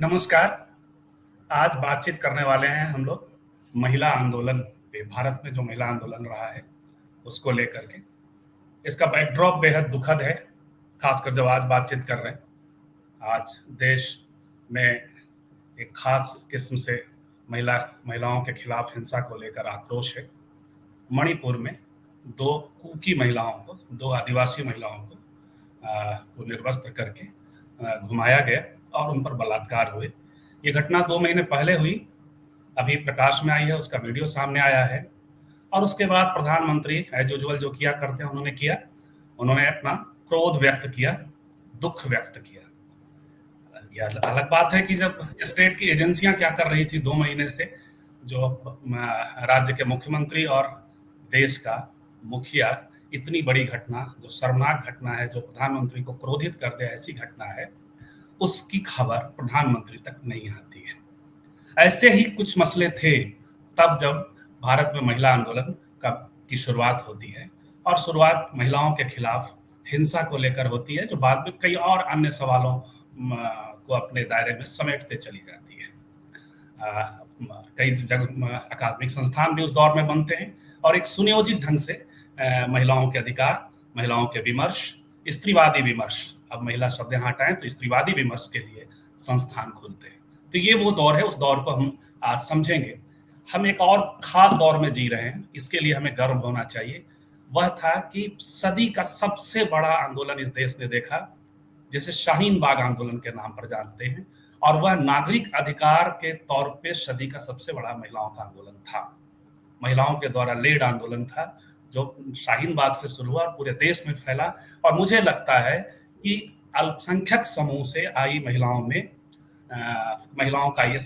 नमस्कार। आज बातचीत करने वाले हैं हम लोग महिला आंदोलन पे, भारत में जो महिला आंदोलन रहा है उसको लेकर के। इसका बैकड्रॉप बेहद दुखद है, खासकर जब आज बातचीत कर रहे हैं। आज देश में एक खास किस्म से महिलाओं के खिलाफ हिंसा को लेकर आक्रोश है। मणिपुर में दो कुकी महिलाओं को, दो आदिवासी महिलाओं को निर्वस्त्र करके घुमाया गया और उन पर बलात्कार हुए। ये घटना 2 महीने पहले हुई, अभी प्रकाश में आई है, उसका वीडियो सामने आया है। और उसके बाद प्रधानमंत्री एज यूजुअल जो किया करते हैं उन्होंने किया, उन्होंने अपना क्रोध व्यक्त किया, दुख व्यक्त किया। यह अलग बात है कि जब स्टेट की एजेंसियां क्या कर रही थी 2 महीने से, जो राज्य के मुख्यमंत्री और देश का मुखिया, इतनी बड़ी घटना, जो शर्मनाक घटना है, जो प्रधानमंत्री को क्रोधित कर दे ऐसी घटना है, उसकी खबर प्रधानमंत्री तक नहीं आती है। ऐसे ही कुछ मसले थे तब जब भारत में महिला आंदोलन की शुरुआत होती है, और शुरुआत महिलाओं के खिलाफ हिंसा को लेकर होती है, जो बाद में कई और अन्य सवालों को अपने दायरे में समेटते चली जाती है। कई जगह अकादमिक संस्थान भी उस दौर में बनते हैं और एक सुनियोजित ढंग से महिलाओं के अधिकार, महिलाओं के विमर्श, स्त्रीवादी विमर्श, अब महिला शब्द यहाँ हटाएं तो स्त्रीवादी विमर्श के लिए संस्थान खुलते हैं। तो ये वो दौर है, उस दौर को हम आज समझेंगे। हम एक और खास दौर में जी रहे हैं, इसके लिए हमें गर्व होना चाहिए। वह था कि सदी का सबसे बड़ा आंदोलन इस देश ने देखा, जिसे शाहीन बाग आंदोलन के नाम पर जानते हैं, और वह नागरिक अधिकार के तौर पे सदी का सबसे बड़ा महिलाओं का आंदोलन था। महिलाओं के द्वारा लेड आंदोलन था, जो शाहीन बाग से शुरू हुआ और पूरे देश में फैला। और मुझे लगता है कि अल्पसंख्यक समूह से आई महिलाओं में महिलाओं का ये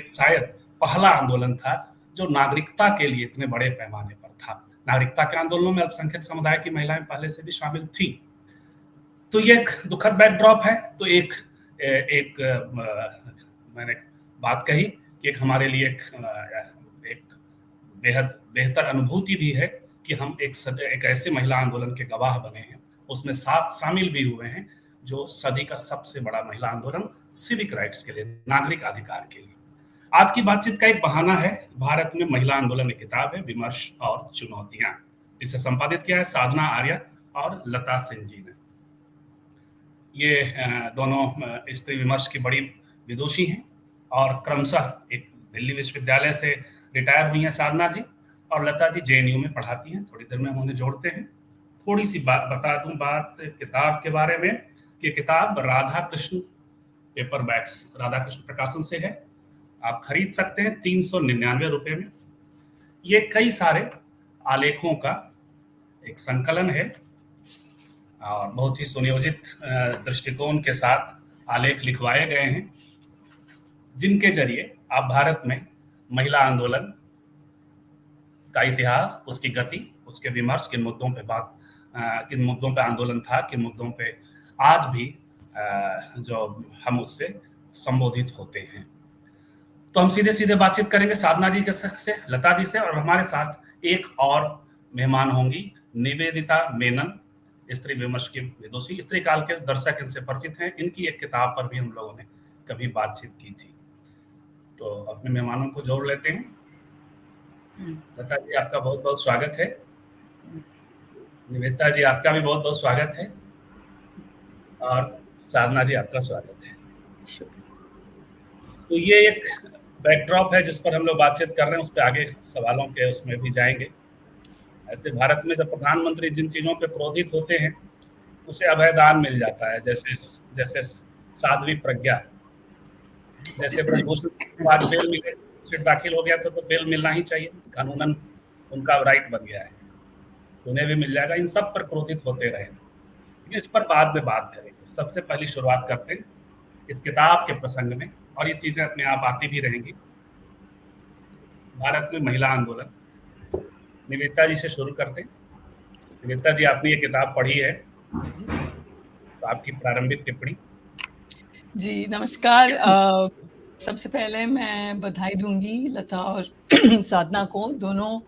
शायद पहला आंदोलन था जो नागरिकता के लिए इतने बड़े पैमाने पर था। नागरिकता के आंदोलनों में अल्पसंख्यक समुदाय की महिलाएं पहले से भी शामिल थी। तो ये एक दुखद बैकड्रॉप है। तो एक मैंने बात कही कि एक हमारे लिए एक बेहद बेहतर अनुभूति भी है कि हम एक ऐसे महिला आंदोलन के गवाह बने हैं, उसमें साथ शामिल भी हुए हैं, जो सदी का सबसे बड़ा महिला आंदोलन सिविक राइट्स के लिए, नागरिक अधिकार के लिए। आज की बातचीत का एक बहाना है, भारत में महिला आंदोलन एक किताब है, विमर्श और चुनौतियां। इसे संपादित किया है साधना आर्या और लता सिंह जी ने। ये दोनों स्त्री विमर्श की बड़ी विदुषी हैं और क्रमशः एक दिल्ली विश्वविद्यालय से रिटायर हुई हैं साधना जी, और लता जी जेएनयू में पढ़ाती हैं। थोड़ी देर में हम उन्हें जोड़ते हैं। थोड़ी सी बता दूं बात किताब के बारे में कि किताब राधा कृष्ण पेपरबैक्स, राधा कृष्ण प्रकाशन से है। आप खरीद सकते हैं 399 रुपए में। ये कई सारे आलेखों का एक संकलन है और बहुत ही सुनियोजित दृष्टिकोण के साथ आलेख लिखवाए गए हैं, जिनके जरिए आप भारत में महिला आंदोलन का इतिहास, उसकी गति, उसके विमर्श, किन मुद्दों पे आंदोलन था, किन मुद्दों पे आज भी जो हम उससे संबोधित होते हैं। तो हम सीधे सीधे बातचीत करेंगे साधना जी से, लता जी से, और हमारे साथ एक और मेहमान होंगी, निवेदिता मेनन, स्त्री विमर्श की विदुषी, स्त्री काल के दर्शक इनसे परिचित हैं। इनकी एक किताब पर भी हम लोगों ने कभी बातचीत की थी। तो अपने मेहमानों को जोड़ लेते हैं। लता जी, आपका बहुत बहुत स्वागत है। निवेदिता जी, आपका भी बहुत बहुत स्वागत है। और साधना जी, आपका स्वागत है। तो ये एक बैकड्रॉप है जिस पर हम लोग बातचीत कर रहे हैं, उस पर आगे सवालों के उसमें भी जाएंगे। ऐसे भारत में जब प्रधानमंत्री जिन चीजों पे क्रोधित होते हैं, उसे अभयदान मिल जाता है, जैसे साध्वी प्रज्ञा, जैसे ब्रजभूषण आज बेल मिले, सीट दाखिल हो गया था तो बेल मिलना ही चाहिए, कानूनन उनका राइट बन गया है, उन्हें भी मिल जाएगा। इन सब पर क्रोधित होते रहे, इस पर बाद में बात करेंगे। सबसे पहली शुरुआत करते हैं इस किताब के प्रसंग में, और ये चीजें अपने आप आती भी रहेंगी। भारत में महिला आंदोलन, निवेदिता जी से शुरू करते हैं। निवेदिता जी, आपने ये किताब पढ़ी है, तो आपकी प्रारंभिक टिप्पणी। जी नमस्कार। सबसे पहले मैं बधाई दूंगी लता और साधना को, दोनों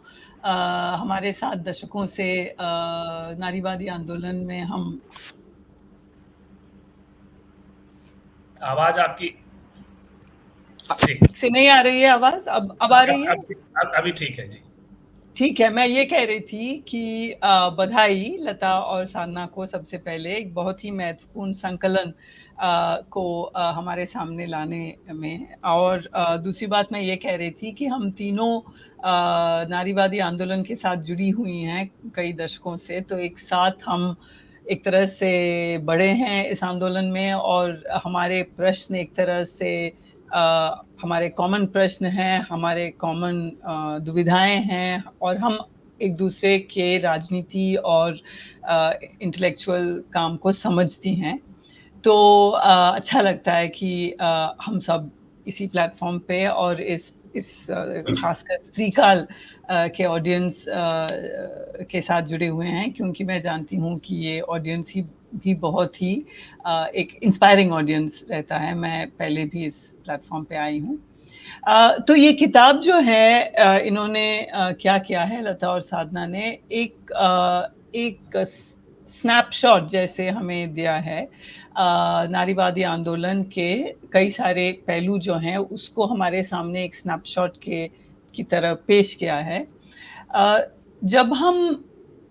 हमारे 7 दशकों से नारीवादी आंदोलन में हम। आवाज आपकी जी, ठीक से नहीं आ रही है आवाज? अब आ रही है? अभी ठीक है जी। ठीक है, मैं ये कह रही थी कि बधाई लता और साधना को सबसे पहले एक बहुत ही महत्वपूर्ण संकलन को हमारे सामने लाने में, और दूसरी बात मैं ये कह रही थी कि हम तीनों नारीवादी आंदोलन के साथ जुड़ी हुई हैं कई दशकों से, तो एक साथ हम एक तरह से बड़े हैं इस आंदोलन में, और हमारे प्रश्न एक तरह से हमारे कॉमन प्रश्न हैं, हमारे कॉमन दुविधाएं हैं, और हम एक दूसरे के राजनीति और इंटेलेक्चुअल काम को समझती हैं। तो अच्छा लगता है कि हम सब इसी प्लेटफॉर्म पे और इस खासकर स्त्रीकाल के ऑडियंस के साथ जुड़े हुए हैं, क्योंकि मैं जानती हूँ कि ये ऑडियंस ही भी बहुत ही एक इंस्पायरिंग ऑडियंस रहता है। मैं पहले भी इस प्लेटफॉर्म पे आई हूँ। तो ये किताब जो है, इन्होंने क्या किया है, लता और साधना ने एक स्नैपशॉट जैसे हमें दिया है नारीवादी आंदोलन के कई सारे पहलू जो हैं उसको हमारे सामने एक स्नैपशॉट की तरह पेश किया है। जब हम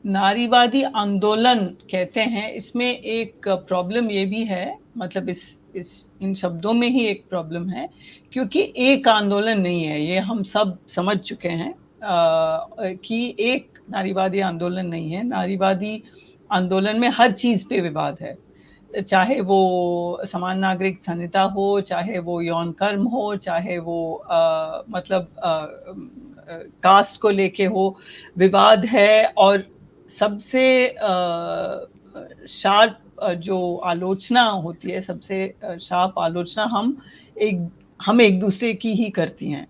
नारीवादी आंदोलन कहते हैं, इसमें एक प्रॉब्लम ये भी है, मतलब इस इन शब्दों में ही एक प्रॉब्लम है, क्योंकि एक आंदोलन नहीं है, ये हम सब समझ चुके हैं कि एक नारीवादी आंदोलन नहीं है। नारीवादी आंदोलन में हर चीज़ पे विवाद है, चाहे वो समान नागरिक संहिता हो, चाहे वो यौन कर्म हो, चाहे वो मतलब कास्ट को लेके हो, विवाद है। और सबसे शार्प जो आलोचना होती है, सबसे शार्प आलोचना हम एक दूसरे की ही करती हैं।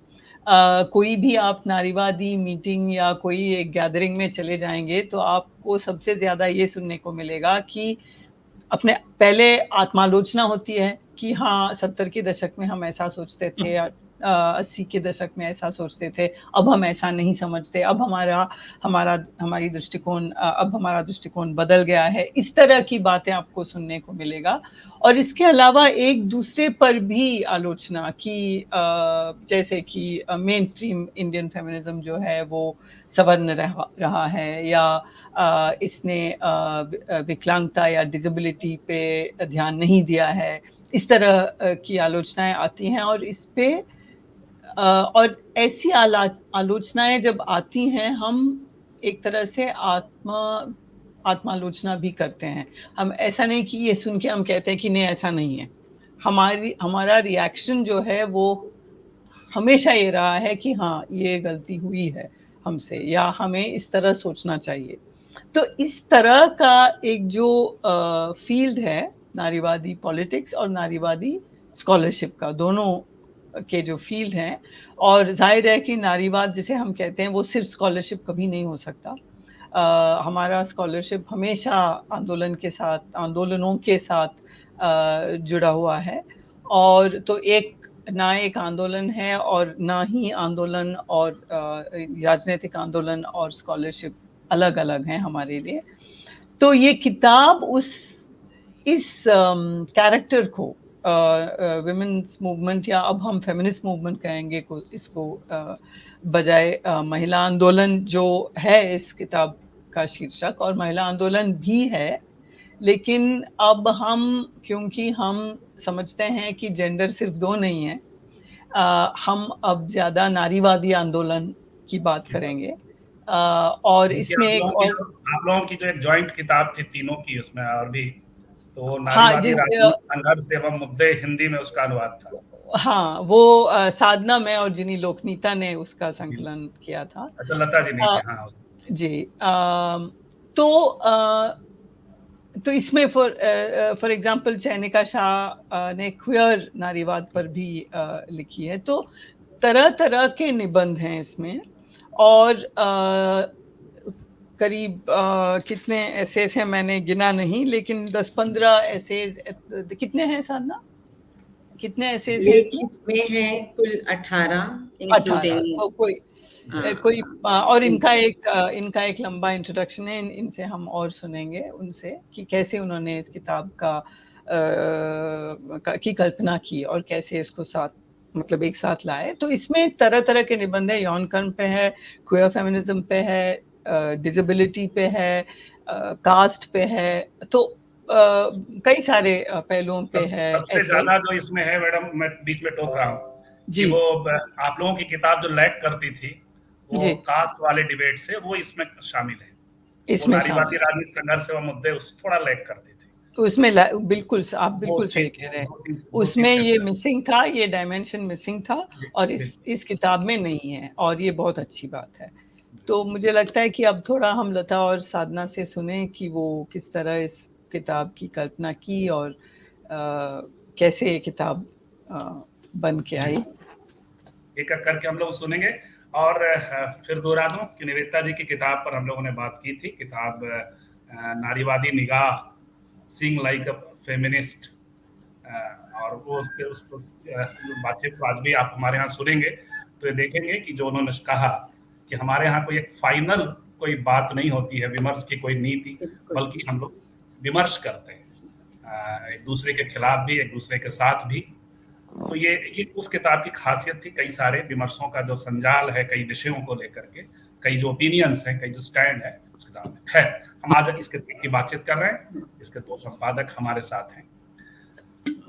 कोई भी आप नारीवादी मीटिंग या कोई एक गैदरिंग में चले जाएंगे तो आपको सबसे ज्यादा ये सुनने को मिलेगा कि अपने पहले आत्मालोचना होती है कि हाँ 70 के दशक में हम ऐसा सोचते थे, 80 के दशक में ऐसा सोचते थे, अब हम ऐसा नहीं समझते, अब हमारा दृष्टिकोण बदल गया है। इस तरह की बातें आपको सुनने को मिलेगा। और इसके अलावा एक दूसरे पर भी आलोचना की, जैसे कि मेन स्ट्रीम इंडियन फेमिनिज्म जो है वो सवर्ण रहा है, या इसने विकलांगता या डिसेबिलिटी पे ध्यान नहीं दिया है। इस तरह की आलोचनाएं आती हैं, और इस पे और ऐसी आलोचनाएं जब आती हैं, हम एक तरह से आत्मालोचना भी करते हैं। हम ऐसा नहीं कि ये सुन के हम कहते हैं कि नहीं ऐसा नहीं है। हमारा रिएक्शन जो है वो हमेशा ये रहा है कि हाँ ये गलती हुई है हमसे, या हमें इस तरह सोचना चाहिए। तो इस तरह का एक जो फील्ड है नारीवादी पॉलिटिक्स और नारीवादी स्कॉलरशिप का, दोनों के जो फील्ड हैं, और जाहिर है कि नारीवाद जिसे हम कहते हैं वो सिर्फ स्कॉलरशिप कभी नहीं हो सकता। हमारा स्कॉलरशिप हमेशा आंदोलनों के साथ जुड़ा हुआ है। और तो ना एक आंदोलन है और ना ही आंदोलन और राजनीतिक आंदोलन और स्कॉलरशिप अलग अलग हैं हमारे लिए। तो ये किताब इस कैरेक्टर को, विमेन्स मूवमेंट, या अब हम फेमिनिस्ट मूवमेंट कहेंगे इसको, बजाय महिला आंदोलन जो है इस किताब का शीर्षक, और महिला आंदोलन भी है, लेकिन अब क्योंकि हम समझते हैं कि जेंडर सिर्फ दो नहीं है, हम अब ज्यादा नारीवादी आंदोलन की बात करेंगे। और इसमें आप लोगों की जो एक जॉइंट किताब थी तीनों की, उसमें और भी तो हाँ नारीवादी राजनीतिक संघर्ष एवं मुद्दे, हिंदी में उसका अनुवाद था। हाँ, वो साधना में और जिनी लोकनीता ने उसका संकलन किया था। अच्छा, लता जी नहीं थे। हाँ जी। तो इसमें फॉर एग्जांपल चैनिका शाह ने क्वियर नारीवाद पर भी लिखी है। तो तरह तरह के निबंध हैं इसमें, और करीब कितने एसेज हैं मैंने गिना नहीं, लेकिन 10-15 एसेज कितने हैं साधना, कितने एसेज हैं इसमें है कुल 18 तो कोई और इनका एक लंबा इंट्रोडक्शन है। इनसे हम और सुनेंगे उनसे कि कैसे उन्होंने इस किताब की कल्पना की और कैसे इसको साथ मतलब एक साथ लाए। तो इसमें तरह-तरह के निबंध हैं, यौन कर्म पे है, क्वेयर फेमिनिज्म पे है, डिसेबिलिटी पे है, कास्ट पे है, तो कई सारे पहलुओं पे है सबसे ऐसे। ज्यादा जो इसमें है मैडम, मैं बीच में टोक रहा हूँ कि जी, वो आप लोगों की किताब जो लैग करती थी वो जी, कास्ट वाले डिबेट से, वो इसमें शामिल है। वो इसमें नारीवादी शामिल है। राजनीति संघर्ष से वो मुद्दे उस थोड़ा लैग करती थी। तो इसमें बिल्कुल आप दो बिल्कुल सही चीज कह रहे हैं। दो तीन उसमें ये चैप्टर। मिसिंग था, ये डायमेंशन मिसिंग था, और इस किताब में नहीं है, और ये बहुत अच्छी बात है। तो मुझे लगता है कि अब थोड़ा हम लता और साधना से सुने कि वो किस तरह इस किताब की कल्पना की, और कैसे ये किताब बन के आई। एक एक करके हम लोग सुनेंगे। और फिर दोहरा दूं कि निवेदिता जी की किताब पर हम लोगों ने बात की थी। किताब नारीवादी निगाह, सीइंग लाइक अ फेमिनिस्ट। और वो उसको बातचीत को आज भी आप हमारे यहाँ सुनेंगे तो ये देखेंगे कि जो उन्होंने कहा कि हमारे यहाँ कोई एक फाइनल कोई बात नहीं होती है विमर्श की, कोई नीति, बिल्कुल। बल्कि हम लोग विमर्श करते हैं, एक दूसरे के खिलाफ भी, एक दूसरे के साथ भी। तो ये उस किताब की खासियत थी। कई सारे विमर्शों का जो संजाल है, कई विषयों को लेकर के, कई जो ओपिनियंस हैं, कई जो स्टैंड है उस किताब में। खैर, हम आज इस किताब की बातचीत कर रहे हैं। इसके दो संपादक हमारे साथ हैं।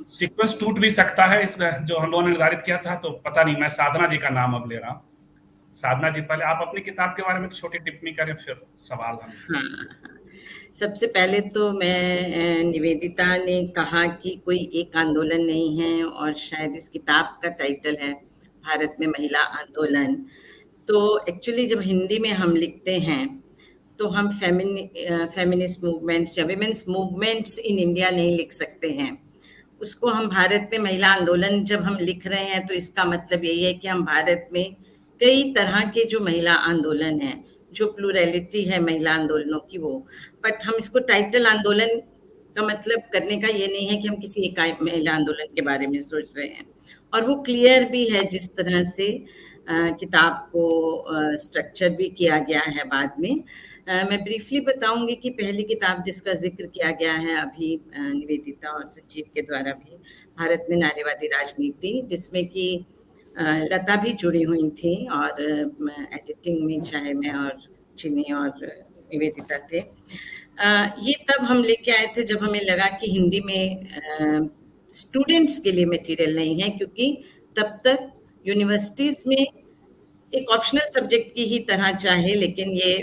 सीक्वेंस टूट भी सकता है इस जो हम लोगों ने निर्धारित किया था, तो पता नहीं, मैं साधना जी का नाम अब ले रहा हूँ। साधना जी, पहले आप अपनी किताब के बारे में छोटी टिप्पणी करें, फिर सवाल हम। हाँ, सबसे पहले तो मैं निवेदिता ने कहा कि कोई एक आंदोलन नहीं है, और शायद इस किताब का टाइटल है भारत में महिला आंदोलन। तो एक्चुअली जब हिंदी में हम लिखते हैं तो हम फेमिनिस्ट मूवमेंट्स या विमेंस मूवमेंट्स इन इंडिया नहीं लिख सकते हैं। उसको हम भारत में महिला आंदोलन जब हम लिख रहे हैं तो इसका मतलब यही है कि हम भारत में कई तरह के जो महिला आंदोलन हैं, जो प्लूरैलिटी है महिला आंदोलनों की, वो, बट हम इसको टाइटल आंदोलन का मतलब करने का ये नहीं है कि हम किसी एक महिला आंदोलन के बारे में सोच रहे हैं। और वो क्लियर भी है जिस तरह से किताब को स्ट्रक्चर भी किया गया है बाद में। मैं ब्रीफली बताऊंगी कि पहली किताब जिसका जिक्र किया गया है अभी निवेदिता और सचिव के द्वारा भी, भारत में नारीवादी राजनीति, जिसमें कि लता भी जुड़ी हुई थी, और एडिटिंग में चाहे मैं और चिनी और निवेदिता थे। ये तब हम लेके आए थे जब हमें लगा कि हिंदी में स्टूडेंट्स के लिए मटेरियल नहीं है, क्योंकि तब तक यूनिवर्सिटीज में एक ऑप्शनल सब्जेक्ट की ही तरह चाहे, लेकिन ये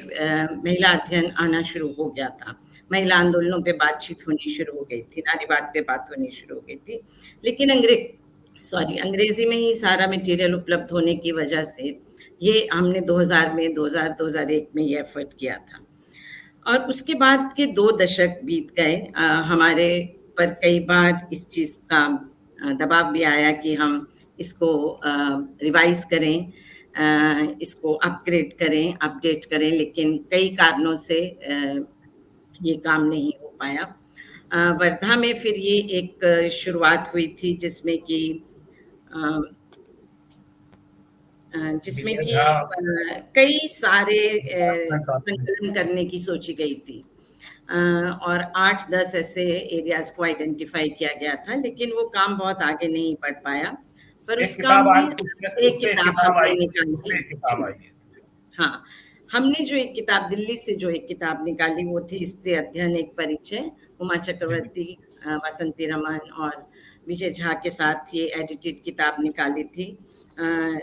महिला अध्ययन आना शुरू हो गया था। महिला आंदोलनों पे बातचीत होनी शुरू हो गई थी, नारीवाद पे बात होनी शुरू हो गई थी। लेकिन अंग्रेजी में ही सारा मटेरियल उपलब्ध होने की वजह से ये हमने 2000 में 2001 में ये एफर्ट किया था। और उसके बाद के 2 दशक बीत गए। हमारे पर कई बार इस चीज़ का दबाव भी आया कि हम इसको रिवाइज करें, इसको अपग्रेड करें, अपडेट करें, लेकिन कई कारणों से ये काम नहीं हो पाया। वर्धा में फिर ये एक शुरुआत हुई थी जिसमें कि कई सारे संकलन करने की सोची गई थी, और 8-10 ऐसे एरियाज को आइडेंटिफाई किया गया था, लेकिन वो काम बहुत आगे नहीं बढ़ पाया। पर उस काम में एक किताब हमने निकाली। हाँ, हमने जो एक किताब दिल्ली से जो एक किताब निकाली वो थी स्त्री अध्ययन एक परिचय। उमा चक्रवर्ती, वासंती रमन और विजय झा के साथ ये एडिटेड किताब निकाली थी,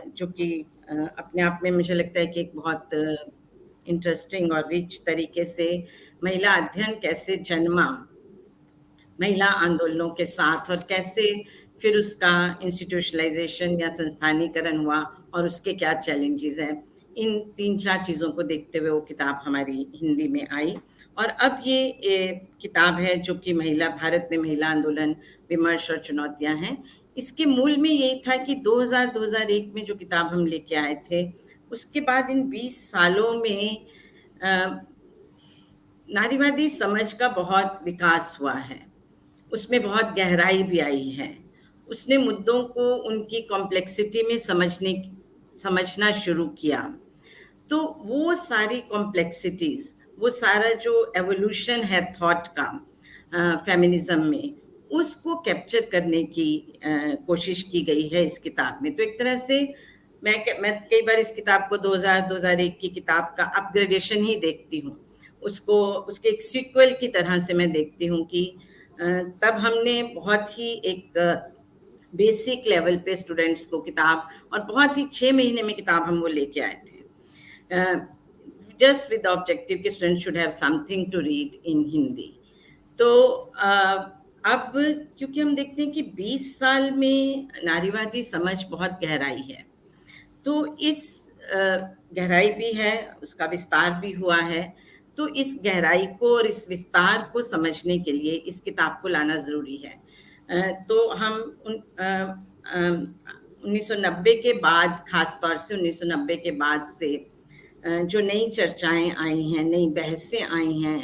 जो कि अपने आप में मुझे लगता है कि एक बहुत इंटरेस्टिंग और रिच तरीके से महिला अध्ययन कैसे जन्मा महिला आंदोलनों के साथ, और कैसे फिर उसका इंस्टीट्यूशनलाइजेशन या संस्थानीकरण हुआ, और उसके क्या चैलेंजेस हैं। इन 3-4 चीज़ों को देखते हुए वो किताब हमारी हिंदी में आई। और अब ये किताब है जो कि भारत में महिला आंदोलन, विमर्श और चुनौतियां हैं। इसके मूल में यही था कि 2000-2001 में जो किताब हम लेके आए थे, उसके बाद इन 20 सालों में नारीवादी समझ का बहुत विकास हुआ है, उसमें बहुत गहराई भी आई है। उसने मुद्दों को उनकी कॉम्प्लेक्सिटी में समझना शुरू किया। तो वो सारी कॉम्प्लेक्सिटीज, वो सारा जो एवोल्यूशन है थॉट का फेमिनिज्म में, उसको कैप्चर करने की कोशिश की गई है इस किताब में। तो एक तरह से मैं कई बार इस किताब को 2000-2001 की किताब का अपग्रेडेशन ही देखती हूँ, उसको उसके एक सीक्वल की तरह से मैं देखती हूँ कि तब हमने बहुत ही एक बेसिक लेवल पे स्टूडेंट्स को किताब, और बहुत ही 6 महीने में किताब हम वो लेके आए थे, जस्ट विद द ऑब्जेक्टिव कि student should have something to read in Hindi. तो अब क्योंकि हम देखते हैं कि 20 साल में नारीवादी समझ बहुत गहराई है, तो इस गहराई भी है, उसका विस्तार भी हुआ है। तो इस गहराई को और इस विस्तार को समझने के लिए इस किताब को लाना ज़रूरी है। तो हम 1990 के बाद, ख़ास तौर से 1990 के बाद से जो नई चर्चाएं आई हैं, नई बहसें आई हैं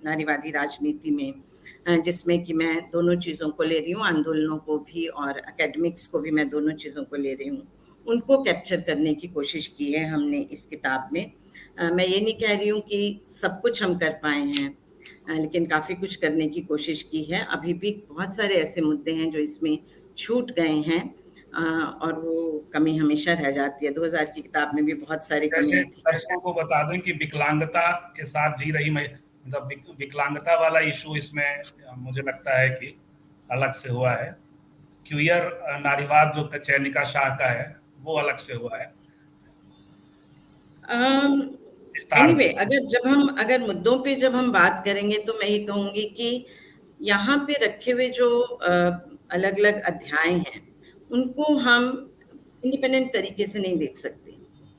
नारीवादी राजनीति में, जिसमें कि मैं दोनों चीज़ों को ले रही हूँ, आंदोलनों को भी और एकेडमिक्स को भी मैं दोनों चीज़ों को ले रही हूँ, उनको कैप्चर करने की कोशिश की है हमने इस किताब में। मैं ये नहीं कह रही हूँ कि सब कुछ हम कर पाए हैं, लेकिन काफ़ी कुछ करने की कोशिश की है। अभी भी बहुत सारे ऐसे मुद्दे हैं जो इसमें छूट गए हैं, और वो कमी हमेशा रह जाती है। 2000 की किताब में भी बहुत सारी कमियां थी। दर्शकों को बता दें कि विकलांगता के साथ जी रही, मतलब विकलांगता वाला इशू इसमें मुझे लगता है कि अलग से हुआ है। क्यूयर नारीवाद जो चैनिका शाह का है वो अलग से हुआ है। एनीवे, अगर मुद्दों पे जब हम बात करेंगे तो मैं ये कहूंगी कि यहाँ पे रखे हुए जो अलग अलग अध्याय हैं, उनको हम इंडिपेंडेंट तरीके से नहीं देख सकते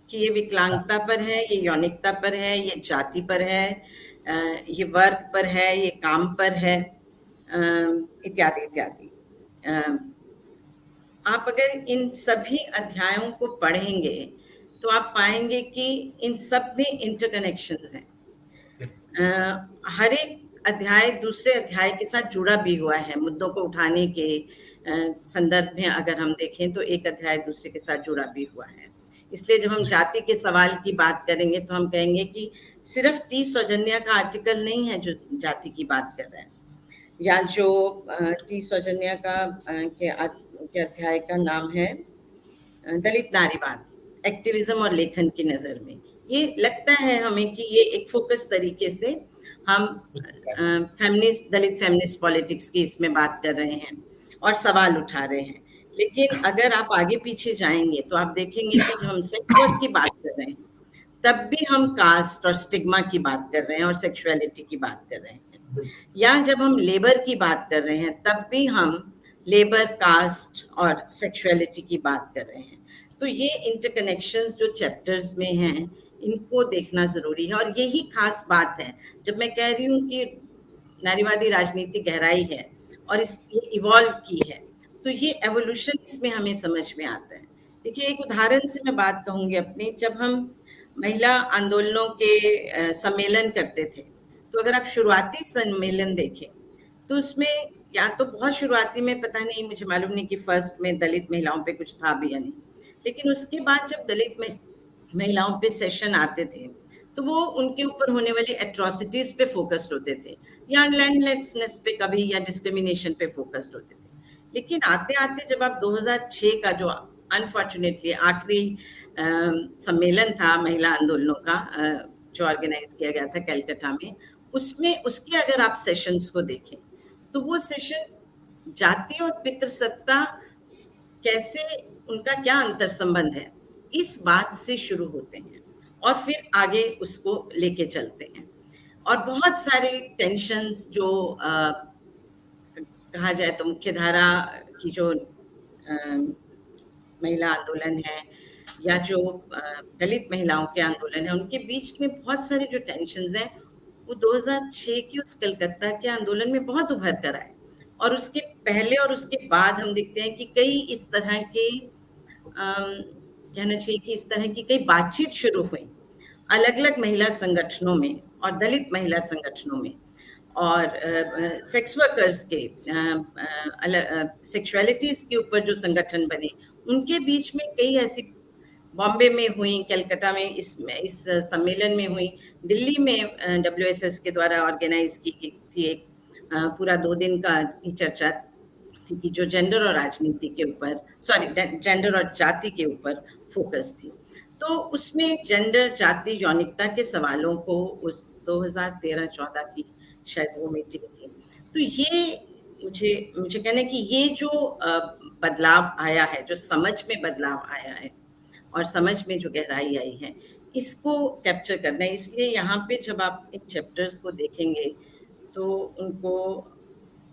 कि ये विकलांगता पर है, ये यौनिकता पर है, ये जाति पर है, ये वर्ग पर है, ये काम पर है, इत्यादि इत्यादि। आप अगर इन सभी अध्यायों को पढ़ेंगे तो आप पाएंगे कि इन सब में इंटरकनेक्शंस हैं। हर एक अध्याय दूसरे अध्याय के साथ जुड़ा भी हुआ है। मुद्दों को उठाने के संदर्भ में अगर हम देखें तो एक अध्याय दूसरे के साथ जुड़ा भी हुआ है। इसलिए जब हम जाति के सवाल की बात करेंगे तो हम कहेंगे कि सिर्फ टी सौजन्या का आर्टिकल नहीं है जो जाति की बात कर रहा है, या जो टी सौजन्या का के अध्याय का नाम है दलित नारीवाद, एक्टिविज्म और लेखन की नज़र में। ये लगता है हमें कि ये एक फोकस तरीके से हम दलित फेमिनिस्ट पॉलिटिक्स की इसमें बात कर रहे हैं और सवाल उठा रहे हैं। लेकिन अगर आप आगे पीछे जाएंगे तो आप देखेंगे कि जब हम सेक्स वर्क की बात कर रहे हैं तब भी हम कास्ट और स्टिग्मा की बात कर रहे हैं और सेक्सुअलिटी की बात कर रहे हैं, या जब हम लेबर की बात कर रहे हैं तब भी हम लेबर, कास्ट और सेक्सुअलिटी की बात कर रहे हैं। तो ये इंटरकनेक्शंस जो चैप्टर्स में हैं इनको देखना जरूरी है, और यही खास बात है जब मैं कह रही हूँ कि नारीवादी राजनीति गहराई है और ये इवॉल्व की है, तो ये एवोल्यूशन इसमें हमें समझ में आता है। देखिए, एक उदाहरण से मैं बात कहूँगी अपनी, जब हम महिला आंदोलनों के सम्मेलन करते थे, तो अगर आप शुरुआती सम्मेलन देखें तो उसमें या तो बहुत शुरुआती में, पता नहीं, मुझे मालूम नहीं कि फर्स्ट में दलित महिलाओं पे कुछ था भी या नहीं, लेकिन उसके बाद जब दलित महिलाओं पे सेशन आते थे तो वो उनके ऊपर होने वाली एट्रोसिटीज पे फोकस्ड होते थे, या लैंडलेसनेस पे कभी, या डिस्क्रिमिनेशन पे फोकस्ड होते थे। लेकिन आते आते जब आप 2006 का जो अनफॉर्चुनेटली आखिरी सम्मेलन था महिला आंदोलनों का जो ऑर्गेनाइज किया गया था कलकत्ता में, उसमें उसके अगर आप सेशंस को देखें तो वो सेशन जाति और पितृसत्ता कैसे, उनका क्या अंतर संबंध है, इस बात से शुरू होते हैं और फिर आगे उसको लेके चलते हैं। और बहुत सारे टेंशन्स जो कहा जाए तो मुख्यधारा की जो महिला आंदोलन है या जो दलित महिलाओं के आंदोलन है, उनके बीच में बहुत सारे जो टेंशन्स हैं वो 2006 के उस कलकत्ता के आंदोलन में बहुत उभर कर आए, और उसके पहले और उसके बाद हम देखते हैं कि कई इस तरह के कहना चाहिए कि इस तरह की कई बातचीत शुरू हुई अलग अलग महिला संगठनों में और दलित महिला संगठनों में, और सेक्स वर्कर्स के सेक्सुअलिटीज के ऊपर जो संगठन बने उनके बीच में कई ऐसी, बॉम्बे में हुई, कलकत्ता में इस सम्मेलन में हुई, दिल्ली में WSS के द्वारा ऑर्गेनाइज की थी एक पूरा 2 दिन का की चर्चा थी कि जो जेंडर और राजनीति के ऊपर, सॉरी, जेंडर और जाति के ऊपर फोकस थी। तो उसमें जेंडर, जाति, यौनिकता के सवालों को उस 2013-14 की शायद वो मीटिंग थी। तो ये मुझे कहना है कि ये जो बदलाव आया है, जो समझ में बदलाव आया है और समझ में जो गहराई आई है, इसको कैप्चर करना है। इसलिए यहाँ पे जब आप इन चैप्टर्स को देखेंगे तो उनको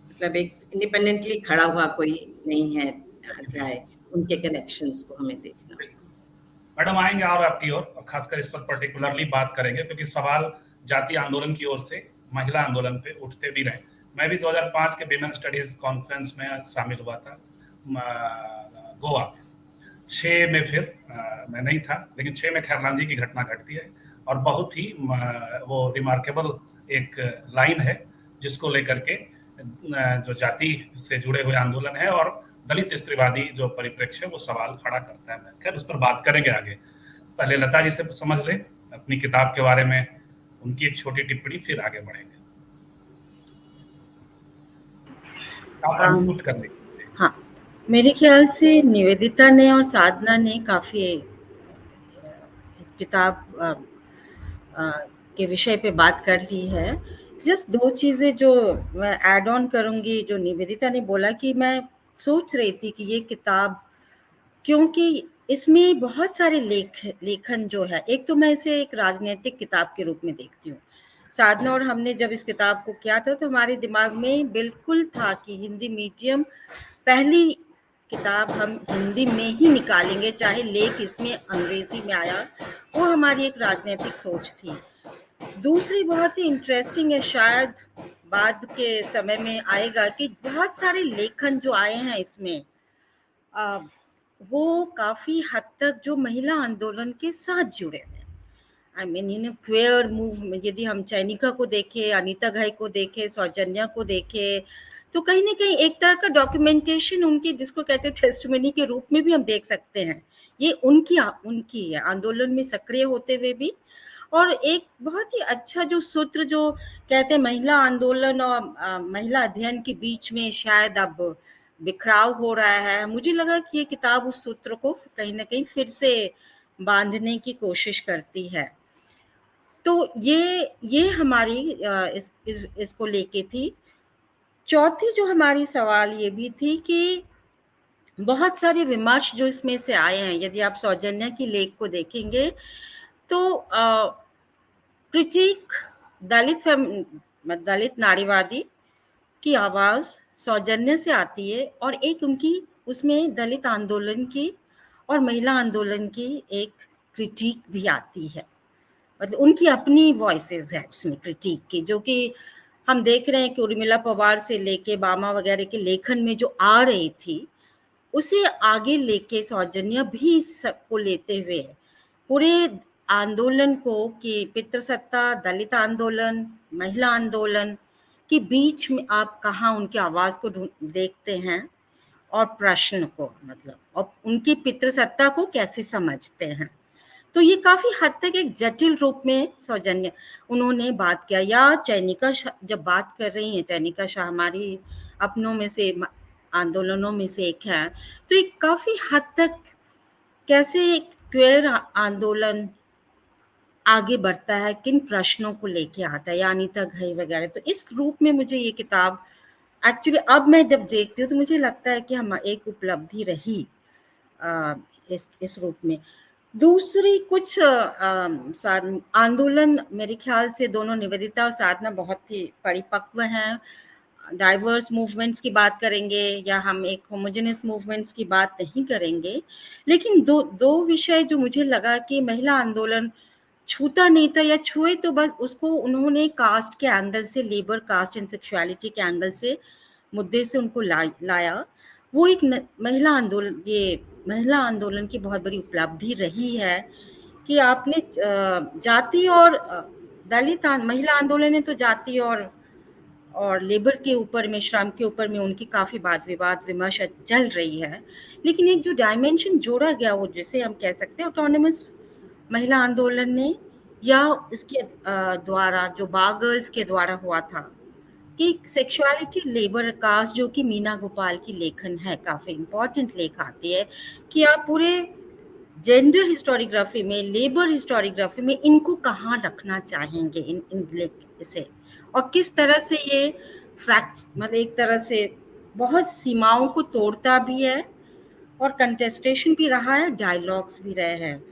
मतलब एक इंडिपेंडेंटली खड़ा हुआ कोई नहीं है अध्याय, उनके कनेक्शंस को हमें देखना। मैडम आएंगे और आपकी ओर, और खासकर इस पर पर्टिकुलरली बात करेंगे, क्योंकि सवाल जातीय आंदोलन की ओर से महिला आंदोलन पे उठते भी रहे। मैं भी 2005 के विमेन स्टडीज कॉन्फ्रेंस में शामिल हुआ था गोवा में। 6 में फिर मैं नहीं था, लेकिन 6 में खैरलांजी की घटना घटती है और बहुत ही वो रिमार्केबल एक लाइन है जिसको लेकर के जो जाति से जुड़े हुए आंदोलन है और दलित स्त्रीवादी जो परिप्रेक्ष्य है वो सवाल खड़ा करता है। खैर उस पर बात करेंगे आगे। पहले लता जी से समझ ले अपनी किताब के बारे में, उनकी एक छोटी टिप्पणी, फिर आगे बढ़ेंगे। आप अनम्यूट कर लीजिए। हाँ, मेरे ख्याल से निवेदिता ने और साधना ने काफी इस किताब के विषय पे बात कर ली है। जस्ट 2 चीजें जो मैं ऐड ऑन करूंगी, जो निवेदिता ने बोला कि मैं सोच रही थी कि ये किताब, क्योंकि इसमें बहुत सारे लेखन जो है, एक तो मैं इसे एक राजनीतिक किताब के रूप में देखती हूँ। साधना और हमने जब इस किताब को किया था तो हमारे दिमाग में बिल्कुल था कि हिंदी मीडियम, पहली किताब हम हिंदी में ही निकालेंगे, चाहे लेख इसमें अंग्रेजी में आया। वो हमारी एक राजनीतिक सोच थी। दूसरी बहुत ही इंटरेस्टिंग है, शायद बाद के समय में आएगा, कि बहुत सारे लेखन जो आए हैं इसमें वो काफी हद तक जो महिला आंदोलन के साथ जुड़े हैं। आई मीन क्वेयर मूवमेंट, यदि हम चैनिका को देखें, अनीता घई को देखें, सौजन्या को देखें, तो कहीं ना कहीं एक तरह का डॉक्यूमेंटेशन उनकी, जिसको कहते हैं टेस्टिमनी के रूप में भी हम देख सकते हैं। ये उनकी है आंदोलन में सक्रिय होते हुए भी। और एक बहुत ही अच्छा जो सूत्र जो कहते हैं महिला आंदोलन और महिला अध्ययन के बीच में शायद अब बिखराव हो रहा है, मुझे लगा कि ये किताब उस सूत्र को कहीं ना कहीं फिर से बांधने की कोशिश करती है। तो ये हमारी इसको लेके थी। चौथी जो हमारी सवाल ये भी थी कि बहुत सारे विमर्श जो इसमें से आए हैं, यदि आप सौजन्या की लेख को देखेंगे तो प्रतीक दलित नारीवादी की आवाज सौजन्य से आती है, और एक उनकी उसमें दलित आंदोलन की और महिला आंदोलन की एक क्रिटिक भी आती है। मतलब उनकी अपनी वॉइसेस है उसमें क्रिटिक की, जो कि हम देख रहे हैं कि उर्मिला पवार से लेके बामा वगैरह के लेखन में जो आ रही थी, उसे आगे लेके सौजन्या भी सबको लेते हुए पूरे आंदोलन को, कि पितृसत्ता, दलित आंदोलन, महिला आंदोलन के बीच में आप कहाँ उनकी आवाज को देखते हैं और प्रश्न को, मतलब, और उनकी पितृसत्ता को कैसे समझते हैं। तो ये काफी हद तक एक जटिल रूप में सौजन्या उन्होंने बात किया। या चैनिका जब बात कर रही हैं, चैनिका शाह हमारी अपनों में से, आंदोलनों में से एक है, तो ये काफी हद तक कैसे क्वेयर आंदोलन आगे बढ़ता है, किन प्रश्नों को लेके आता है, या अनीता घई वगैरह। तो इस रूप में मुझे ये किताब एक्चुअली अब मैं जब देखती हूँ तो मुझे लगता है कि हम एक उपलब्धि रही इस रूप में। दूसरी कुछ आंदोलन मेरे ख्याल से दोनों निवेदिता और साधना बहुत ही परिपक्व हैं। डाइवर्स मूवमेंट्स की बात करेंगे या हम एक होमोजेनियस मूवमेंट्स की बात नहीं करेंगे, लेकिन दो विषय जो मुझे लगा कि महिला आंदोलन छूता नहीं था, या छुए तो बस उसको उन्होंने कास्ट के एंगल से, लेबर कास्ट एंड सेक्सुअलिटी के एंगल से, मुद्दे से उनको लाया। वो एक महिला आंदोलन, ये महिला आंदोलन की बहुत बड़ी उपलब्धि रही है कि आपने जाति और दलित महिला आंदोलन ने तो जाति और लेबर के ऊपर में, श्रम के ऊपर में उनकी काफी वाद विवाद विमर्श चल रही है, लेकिन एक जो डायमेंशन जोड़ा गया, वो जैसे हम कह सकते हैं ऑटोनोमस महिला आंदोलन ने, या इसके द्वारा जो बागर्ल्स के द्वारा हुआ था, कि सेक्सुअलिटी लेबर कास्ट, जो कि मीना गोपाल की लेखन है, काफी इम्पोर्टेंट लेख आती है कि आप पूरे जेंडर हिस्टोरियोग्राफी में, लेबर हिस्टोरियोग्राफी में इनको कहाँ रखना चाहेंगे, इन इसे, और किस तरह से ये मतलब एक तरह से बहुत सीमाओं को तोड़ता भी है और कंटेस्टेशन भी रहा है, डायलॉग्स भी रहे हैं।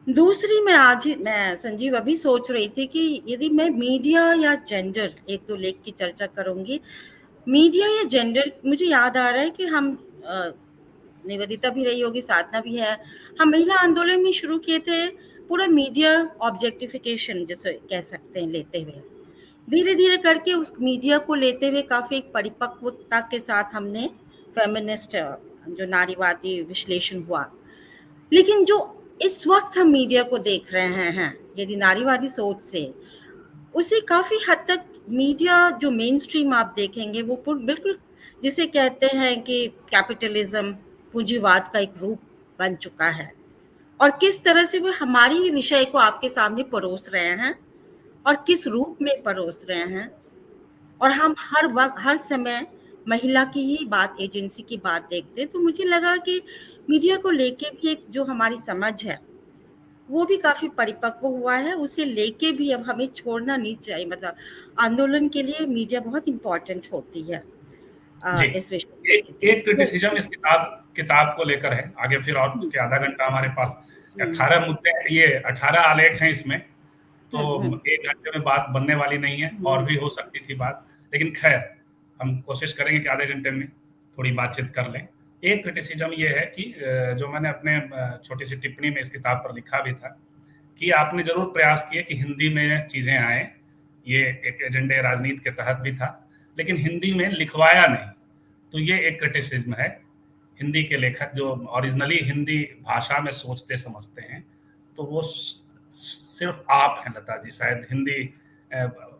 दूसरी, मैं संजीव अभी सोच रही थी कि यदि मैं मीडिया या जेंडर, एक दो लेख की चर्चा करूंगी, मीडिया या जेंडर, मुझे याद आ रहा है कि हम निवेदिता भी रही होगी, साधना भी है, हम महिला आंदोलन में शुरू किए थे पूरा मीडिया ऑब्जेक्टिफिकेशन जैसे कह सकते हैं लेते हुए, धीरे धीरे करके उस मीडिया को लेते हुए काफी एक परिपक्वता के साथ हमने फेमिनिस्ट जो नारीवादी विश्लेषण हुआ। लेकिन जो इस वक्त हम मीडिया को देख रहे हैं यदि नारीवादी सोच से, उसे काफी हद तक मीडिया जो मेन स्ट्रीम आप देखेंगे वो बिल्कुल जिसे कहते हैं कि कैपिटलिज्म, पूंजीवाद का एक रूप बन चुका है, और किस तरह से वो हमारी विषय को आपके सामने परोस रहे हैं और किस रूप में परोस रहे हैं, और हम हर वक्त हर समय महिला की ही बात, एजेंसी की बात देखते हैं। तो मुझे लगा कि मीडिया को लेके भी एक जो हमारी समझ है वो भी काफी परिपक्व हुआ है, उसे लेके भी अब हमें छोड़ना नहीं चाहिए। मतलब आंदोलन के लिए मीडिया बहुत इम्पोर्टेंट होती है जी। इस विषय एक क्रिटिसिज्म इस किताब को लेकर है, आगे फिर और के आधा घंटा हमारे पास 18 मुद्दे, ये 18 आलेख हैं इसमें, तो 1 घंटे में बात बनने वाली नहीं है, और भी हो सकती थी बात, लेकिन खैर हम कोशिश करेंगे कि आधे घंटे में थोड़ी बातचीत कर लें। एक क्रिटिसिज्म ये है कि जो मैंने अपने छोटी सी टिप्पणी में इस किताब पर लिखा भी था कि आपने जरूर प्रयास किए कि हिंदी में चीजें आए, ये एक एजेंडे राजनीति के तहत भी था, लेकिन हिंदी में लिखवाया नहीं, तो ये एक क्रिटिसिज्म है। हिंदी के लेखक जो ओरिजिनली हिंदी भाषा में सोचते समझते हैं, तो वो सिर्फ आप हैं लता जी, शायद हिंदी,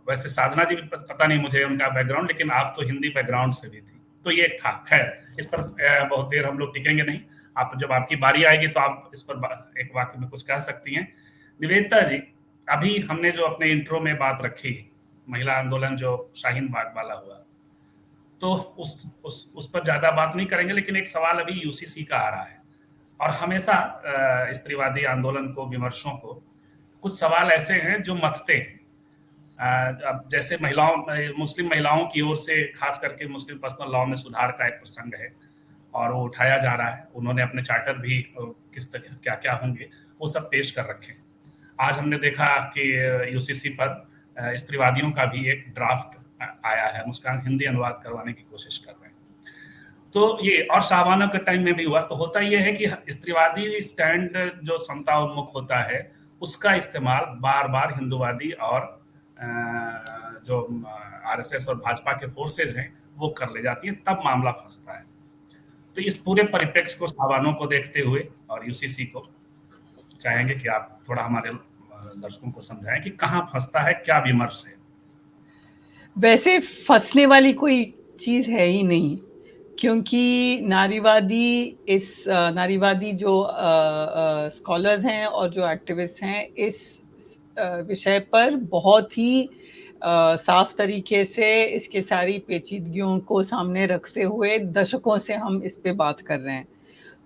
वैसे साधना जी भी पता नहीं मुझे उनका बैकग्राउंड, लेकिन आप तो हिंदी बैकग्राउंड से भी थी, तो ये था। खैर इस पर बहुत देर हम लोग टिकेंगे नहीं, आप जब आपकी बारी आएगी तो आप इस पर एक वाक्य में कुछ कह सकती हैं। निवेदिता जी, अभी हमने जो अपने इंट्रो में बात रखी, महिला आंदोलन जो शाहीन बाग वाला हुआ, तो उस पर ज्यादा बात नहीं करेंगे, लेकिन एक सवाल अभी यूसीसी का आ रहा है, और हमेशा स्त्रीवादी आंदोलन को, विमर्शों को, कुछ सवाल ऐसे हैं जो मथते हैं। अब जैसे मुस्लिम महिलाओं की ओर से खास करके मुस्लिम पर्सनल लॉ में सुधार का एक प्रसंग है और वो उठाया जा रहा है, उन्होंने अपने चार्टर भी किस तरह क्या क्या होंगे वो सब पेश कर रखे हैं। आज हमने देखा कि यूसीसी पर स्त्रीवादियों का भी एक ड्राफ्ट आया है, मुस्कान हिंदी अनुवाद करवाने की कोशिश कर रहे हैं, तो ये, और शाहबाना के टाइम में भी हुआ। तो होता यह है कि स्त्रीवादी स्टैंड जो समता उन्मुख होता है, उसका इस्तेमाल बार बार हिंदूवादी और जो आरएसएस और भाजपा के फोर्सेज हैं वो कर ले जाती है, तब मामला फंसता है। तो इस पूरे परिप्रेक्ष्य को, सावानों को देखते हुए और यूसीसी को, चाहेंगे कि आप थोड़ा हमारे दर्शकों को समझाएं कि कहाँ फंसता है, क्या विमर्श है। वैसे फंसने वाली कोई चीज है ही नहीं, क्योंकि नारीवादी जो स्कॉलर्स हैं और जो एक्टिविस्ट हैं, इस विषय पर बहुत ही साफ तरीके से इसके सारी पेचीदगियों को सामने रखते हुए दशकों से हम इस पे बात कर रहे हैं।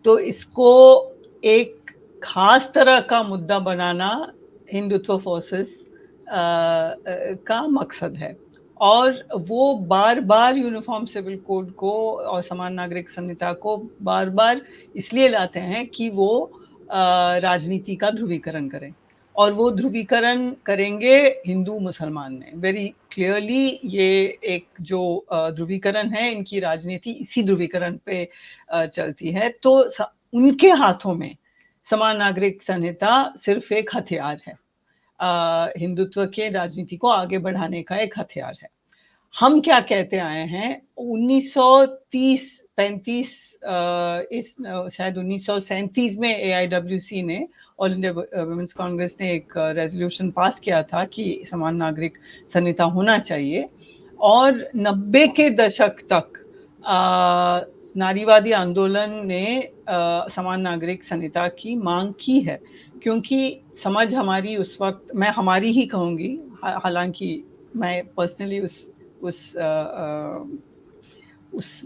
तो इसको एक खास तरह का मुद्दा बनाना हिंदुत्व फोर्सेस का मकसद है, और वो बार बार यूनिफॉर्म सिविल कोड को और समान नागरिक संहिता को बार बार इसलिए लाते हैं कि वो राजनीति का ध्रुवीकरण करें, और वो ध्रुवीकरण करेंगे हिंदू मुसलमान में। वेरी क्लियरली ये एक जो ध्रुवीकरण है, इनकी राजनीति इसी ध्रुवीकरण पे चलती है। तो उनके हाथों में समान नागरिक संहिता सिर्फ एक हथियार है, हिंदुत्व के राजनीति को आगे बढ़ाने का एक हथियार है। हम क्या कहते आए हैं, 1930-35 शायद 1937 में AIWC ने, ऑल इंडिया वुमेन्स कांग्रेस ने एक रेजोल्यूशन पास किया था कि समान नागरिक संहिता होना चाहिए, और 90 के दशक तक नारीवादी आंदोलन ने समान नागरिक संहिता की मांग की है, क्योंकि समझ हमारी उस वक्त, मैं हमारी ही कहूँगी, हालांकि मैं पर्सनली उस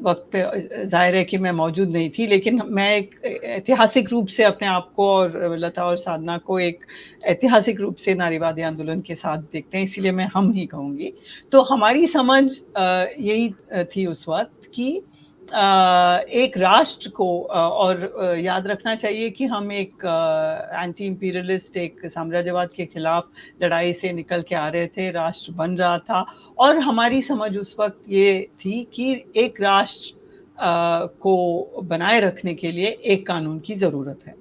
वक्त पे जाहिर है कि मैं मौजूद नहीं थी, लेकिन मैं एक ऐतिहासिक रूप से अपने आप को और लता और साधना को एक ऐतिहासिक रूप से नारीवादी आंदोलन के साथ देखते हैं, इसीलिए मैं हम ही कहूँगी। तो हमारी समझ यही थी उस वक्त कि एक राष्ट्र को और याद रखना चाहिए कि हम एक एंटी इंपीरियलिस्ट, एक साम्राज्यवाद के खिलाफ लड़ाई से निकल के आ रहे थे, राष्ट्र बन रहा था, और हमारी समझ उस वक्त ये थी कि एक राष्ट्र को बनाए रखने के लिए एक कानून की ज़रूरत है।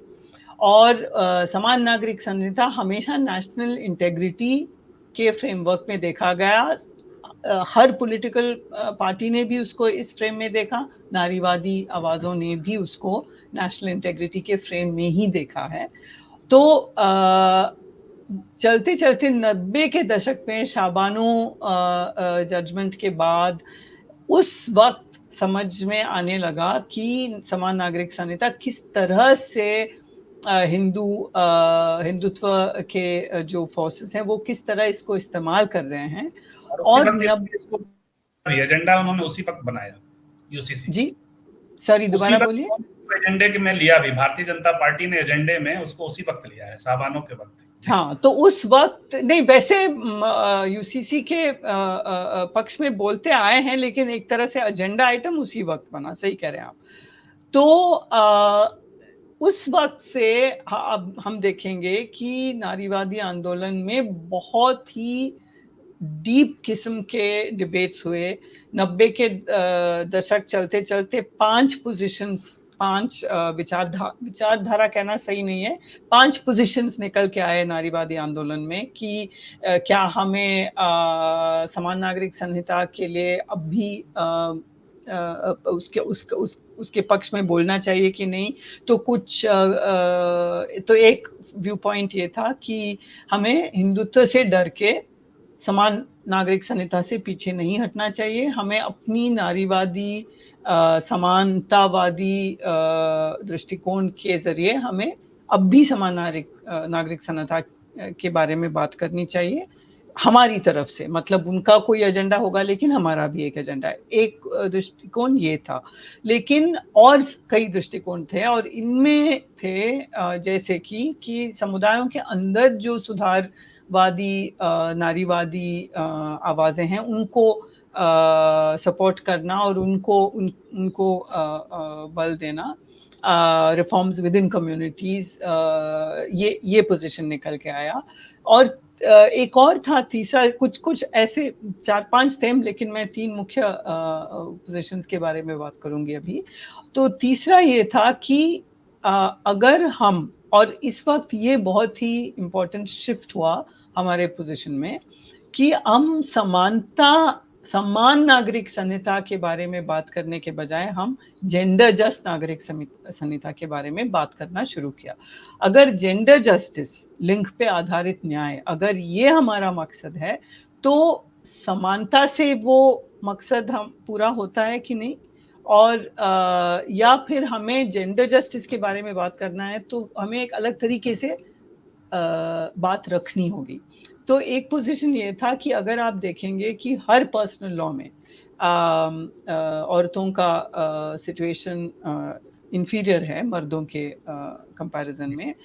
और समान नागरिक संहिता हमेशा नेशनल इंटेग्रिटी के फ्रेमवर्क में देखा गया। हर पॉलिटिकल पार्टी ने भी उसको इस फ्रेम में देखा, नारीवादी आवाज़ों ने भी उसको नेशनल इंटेग्रिटी के फ्रेम में ही देखा है। तो चलते चलते 90 के दशक में शाबानो जजमेंट के बाद उस वक्त समझ में आने लगा कि समान नागरिक संहिता किस तरह से हिंदुत्व के जो फोर्सेस हैं वो किस तरह इसको इस्तेमाल कर रहे हैं। और एजेंडा उन्होंने उसी वक्त बनाया, यूसीसी जी सॉरी दोबारा बोलिए। एजेंडे के में लिया भी, भारतीय जनता पार्टी ने एजेंडे में उसको उसी वक्त लिया है, साबानो के वक्त। हाँ, तो उस वक्त नहीं, वैसे यूसीसी के पक्ष में बोलते आए हैं, लेकिन एक तरह से एजेंडा आइटम उसी वक्त बना, सही कह रहे हैं आप। तो उस वक्त से अब हम देखेंगे कि नारीवादी आंदोलन में बहुत ही डीप किस्म के डिबेट्स हुए। 90 के दशक चलते चलते 5 पोजीशंस, 5 विचारधारा कहना सही नहीं है, 5 पोजीशंस निकल के आए नारीवादी आंदोलन में कि क्या हमें समान नागरिक संहिता के लिए अब भी उसके पक्ष में बोलना चाहिए कि नहीं। तो तो एक व्यू पॉइंट ये था कि हमें हिंदुत्व से डर के समान नागरिक संहिता से पीछे नहीं हटना चाहिए, हमें अपनी नारीवादी समानतावादी दृष्टिकोण के जरिए हमें अब भी समान नागरिक संहिता के बारे में बात करनी चाहिए हमारी तरफ से। मतलब उनका कोई एजेंडा होगा, लेकिन हमारा भी एक एजेंडा है। एक दृष्टिकोण ये था, लेकिन और कई दृष्टिकोण थे, और इनमें थे जैसे कि समुदायों के अंदर जो सुधारवादी नारीवादी आवाज़ें हैं उनको सपोर्ट करना और उनको बल देना, रिफॉर्म्स विद इन कम्युनिटीज़, ये पोजीशन निकल के आया। और एक और था तीसरा, कुछ ऐसे 4-5 थे, लेकिन मैं 3 मुख्य पोजीशंस के बारे में बात करूंगी अभी। तो तीसरा ये था कि अगर हम, और इस वक्त ये बहुत ही इम्पोर्टेंट शिफ्ट हुआ हमारे पोजीशन में कि हम समान नागरिक संहिता के बारे में बात करने के बजाय हम जेंडर जस्ट नागरिक संहिता के बारे में बात करना शुरू किया। अगर जेंडर जस्टिस, लिंग पे आधारित न्याय, अगर ये हमारा मकसद है, तो समानता से वो मकसद हम पूरा होता है कि नहीं, और या फिर हमें जेंडर जस्टिस के बारे में बात करना है तो हमें एक अलग तरीके से बात रखनी होगी। तो एक पोजीशन ये था कि अगर आप देखेंगे कि हर पर्सनल लॉ में औरतों का सिचुएशन इंफीरियर है मर्दों के कंपैरिजन में,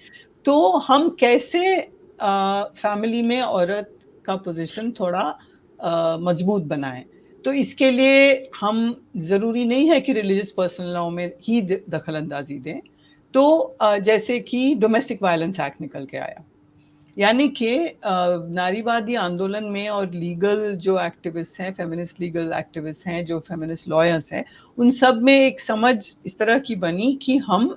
तो हम कैसे फैमिली में औरत का पोजीशन थोड़ा मजबूत बनाएं। तो इसके लिए हम ज़रूरी नहीं है कि रिलीजियस पर्सनल लॉ में ही दखल अंदाजी दें। तो जैसे कि डोमेस्टिक वायलेंस एक्ट निकल के आया, यानी कि नारीवादी आंदोलन में और लीगल जो एक्टिविस्ट हैं, फेमिनिस्ट लीगल एक्टिविस्ट हैं, जो फेमिनिस्ट लॉयर्स हैं, उन सब में एक समझ इस तरह की बनी कि हम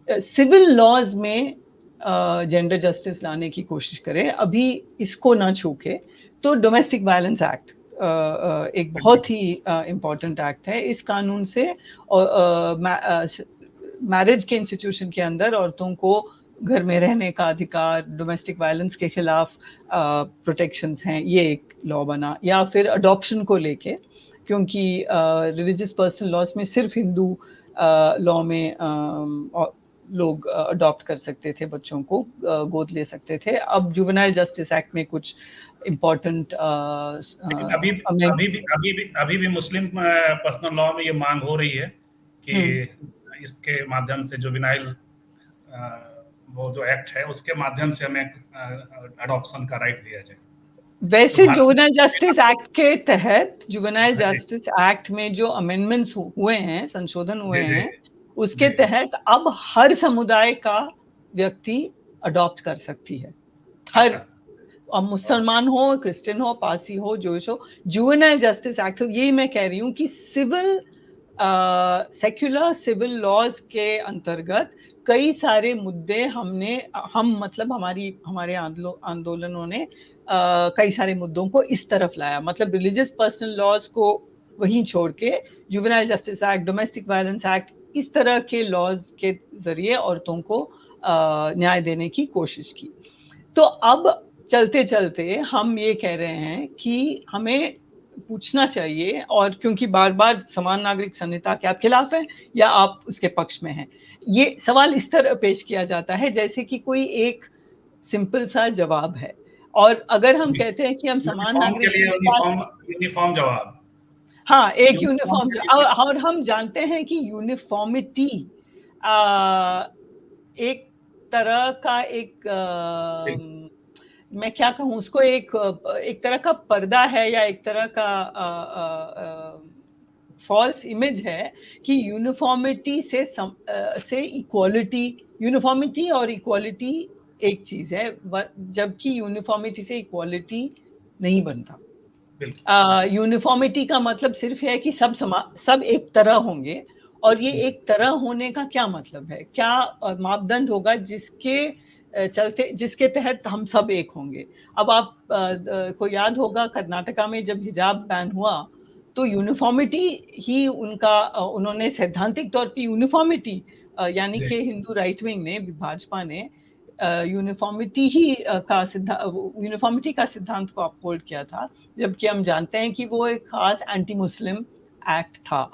सिविल लॉज में जेंडर जस्टिस लाने की कोशिश करें, अभी इसको ना छूके। तो डोमेस्टिक वायलेंस एक्ट एक बहुत ही इम्पॉर्टेंट एक्ट है। इस कानून से मैरिज के इंस्टीट्यूशन के अंदर औरतों को घर में रहने का अधिकार, डोमेस्टिक वायलेंस के खिलाफ प्रोटेक्शंस हैं, ये एक लॉ बना। या फिर अडॉप्शन को लेके, क्योंकि रिलीजियस पर्सनल लॉज में सिर्फ हिंदू लॉ में लोग अडॉप्ट कर सकते थे, बच्चों को गोद ले सकते थे। अब जुवेनाइल जस्टिस एक्ट में कुछ इम्पोर्टेंट लेकिन अभी भी मुस्लिम पर्सनल लॉ में ये मांग हो रही है कि इसके माध्यम से जुवेनाइल वो जो एक्ट है उसके माध्यम से हमें अडॉप्शन का राइट दिया जाए। वैसे जुवेनाइल जस्टिस एक्ट के तहत जुवेनाइल जस्टिस एक्ट में जो अमेंडमेंट्स हुए हैं, संशोधन हुए हैं, उसके तहत अब हर समुदाय का व्यक्ति अडॉप्ट कर सकती है। हर, अब मुसलमान हो, क्रिश्चियन हो, पारसी हो, जोइश हो, जुवेनाइल जस्टिस एक्ट हो। ये मैं कह रही हूँ कि सिविल सेक्युलर सिविल लॉज के अंतर्गत कई सारे मुद्दे मतलब हमारे आंदोलनों ने कई सारे मुद्दों को इस तरफ लाया। मतलब रिलीजियस पर्सनल लॉज को वहीं छोड़ के juvenile justice act, domestic violence act, इस तरह के लॉज के जरिए औरतों को न्याय देने की कोशिश की। तो अब चलते चलते हम ये कह रहे हैं कि हमें पूछना चाहिए, और क्योंकि बार बार समान नागरिक संहिता के आप खिलाफ हैं या आप उसके पक्ष में हैं, ये सवाल इस तरह पेश किया जाता है जैसे कि कोई एक सिंपल सा जवाब है। और अगर हम कहते हैं कि हम समान नागरिक यूनिफॉर्म जवाब, हाँ, एक यूनिफॉर्म, और हम जानते हैं कि यूनिफॉर्मिटी एक तरह का मैं क्या कहूँ उसको, एक तरह का पर्दा है या एक तरह का फॉल्स इमेज है कि यूनिफॉर्मिटी से इक्वालिटी, यूनिफॉर्मिटी और इक्वालिटी एक चीज है, जबकि यूनिफॉर्मिटी से इक्वालिटी नहीं बनता। यूनिफॉर्मिटी का मतलब सिर्फ है कि सब एक तरह होंगे, और ये एक तरह होने का क्या मतलब है, क्या मापदंड होगा जिसके तहत हम सब एक होंगे। अब आप को याद होगा कर्नाटका में जब हिजाब बैन हुआ तो यूनिफॉर्मिटी ही उन्होंने सैद्धांतिक तौर पे यूनिफॉर्मिटी, यानी कि हिंदू राइट विंग ने, भाजपा ने यूनिफॉर्मिटी का सिद्धांत को अपहोल्ड किया था, जबकि हम जानते हैं कि वो एक खास एंटी मुस्लिम एक्ट था।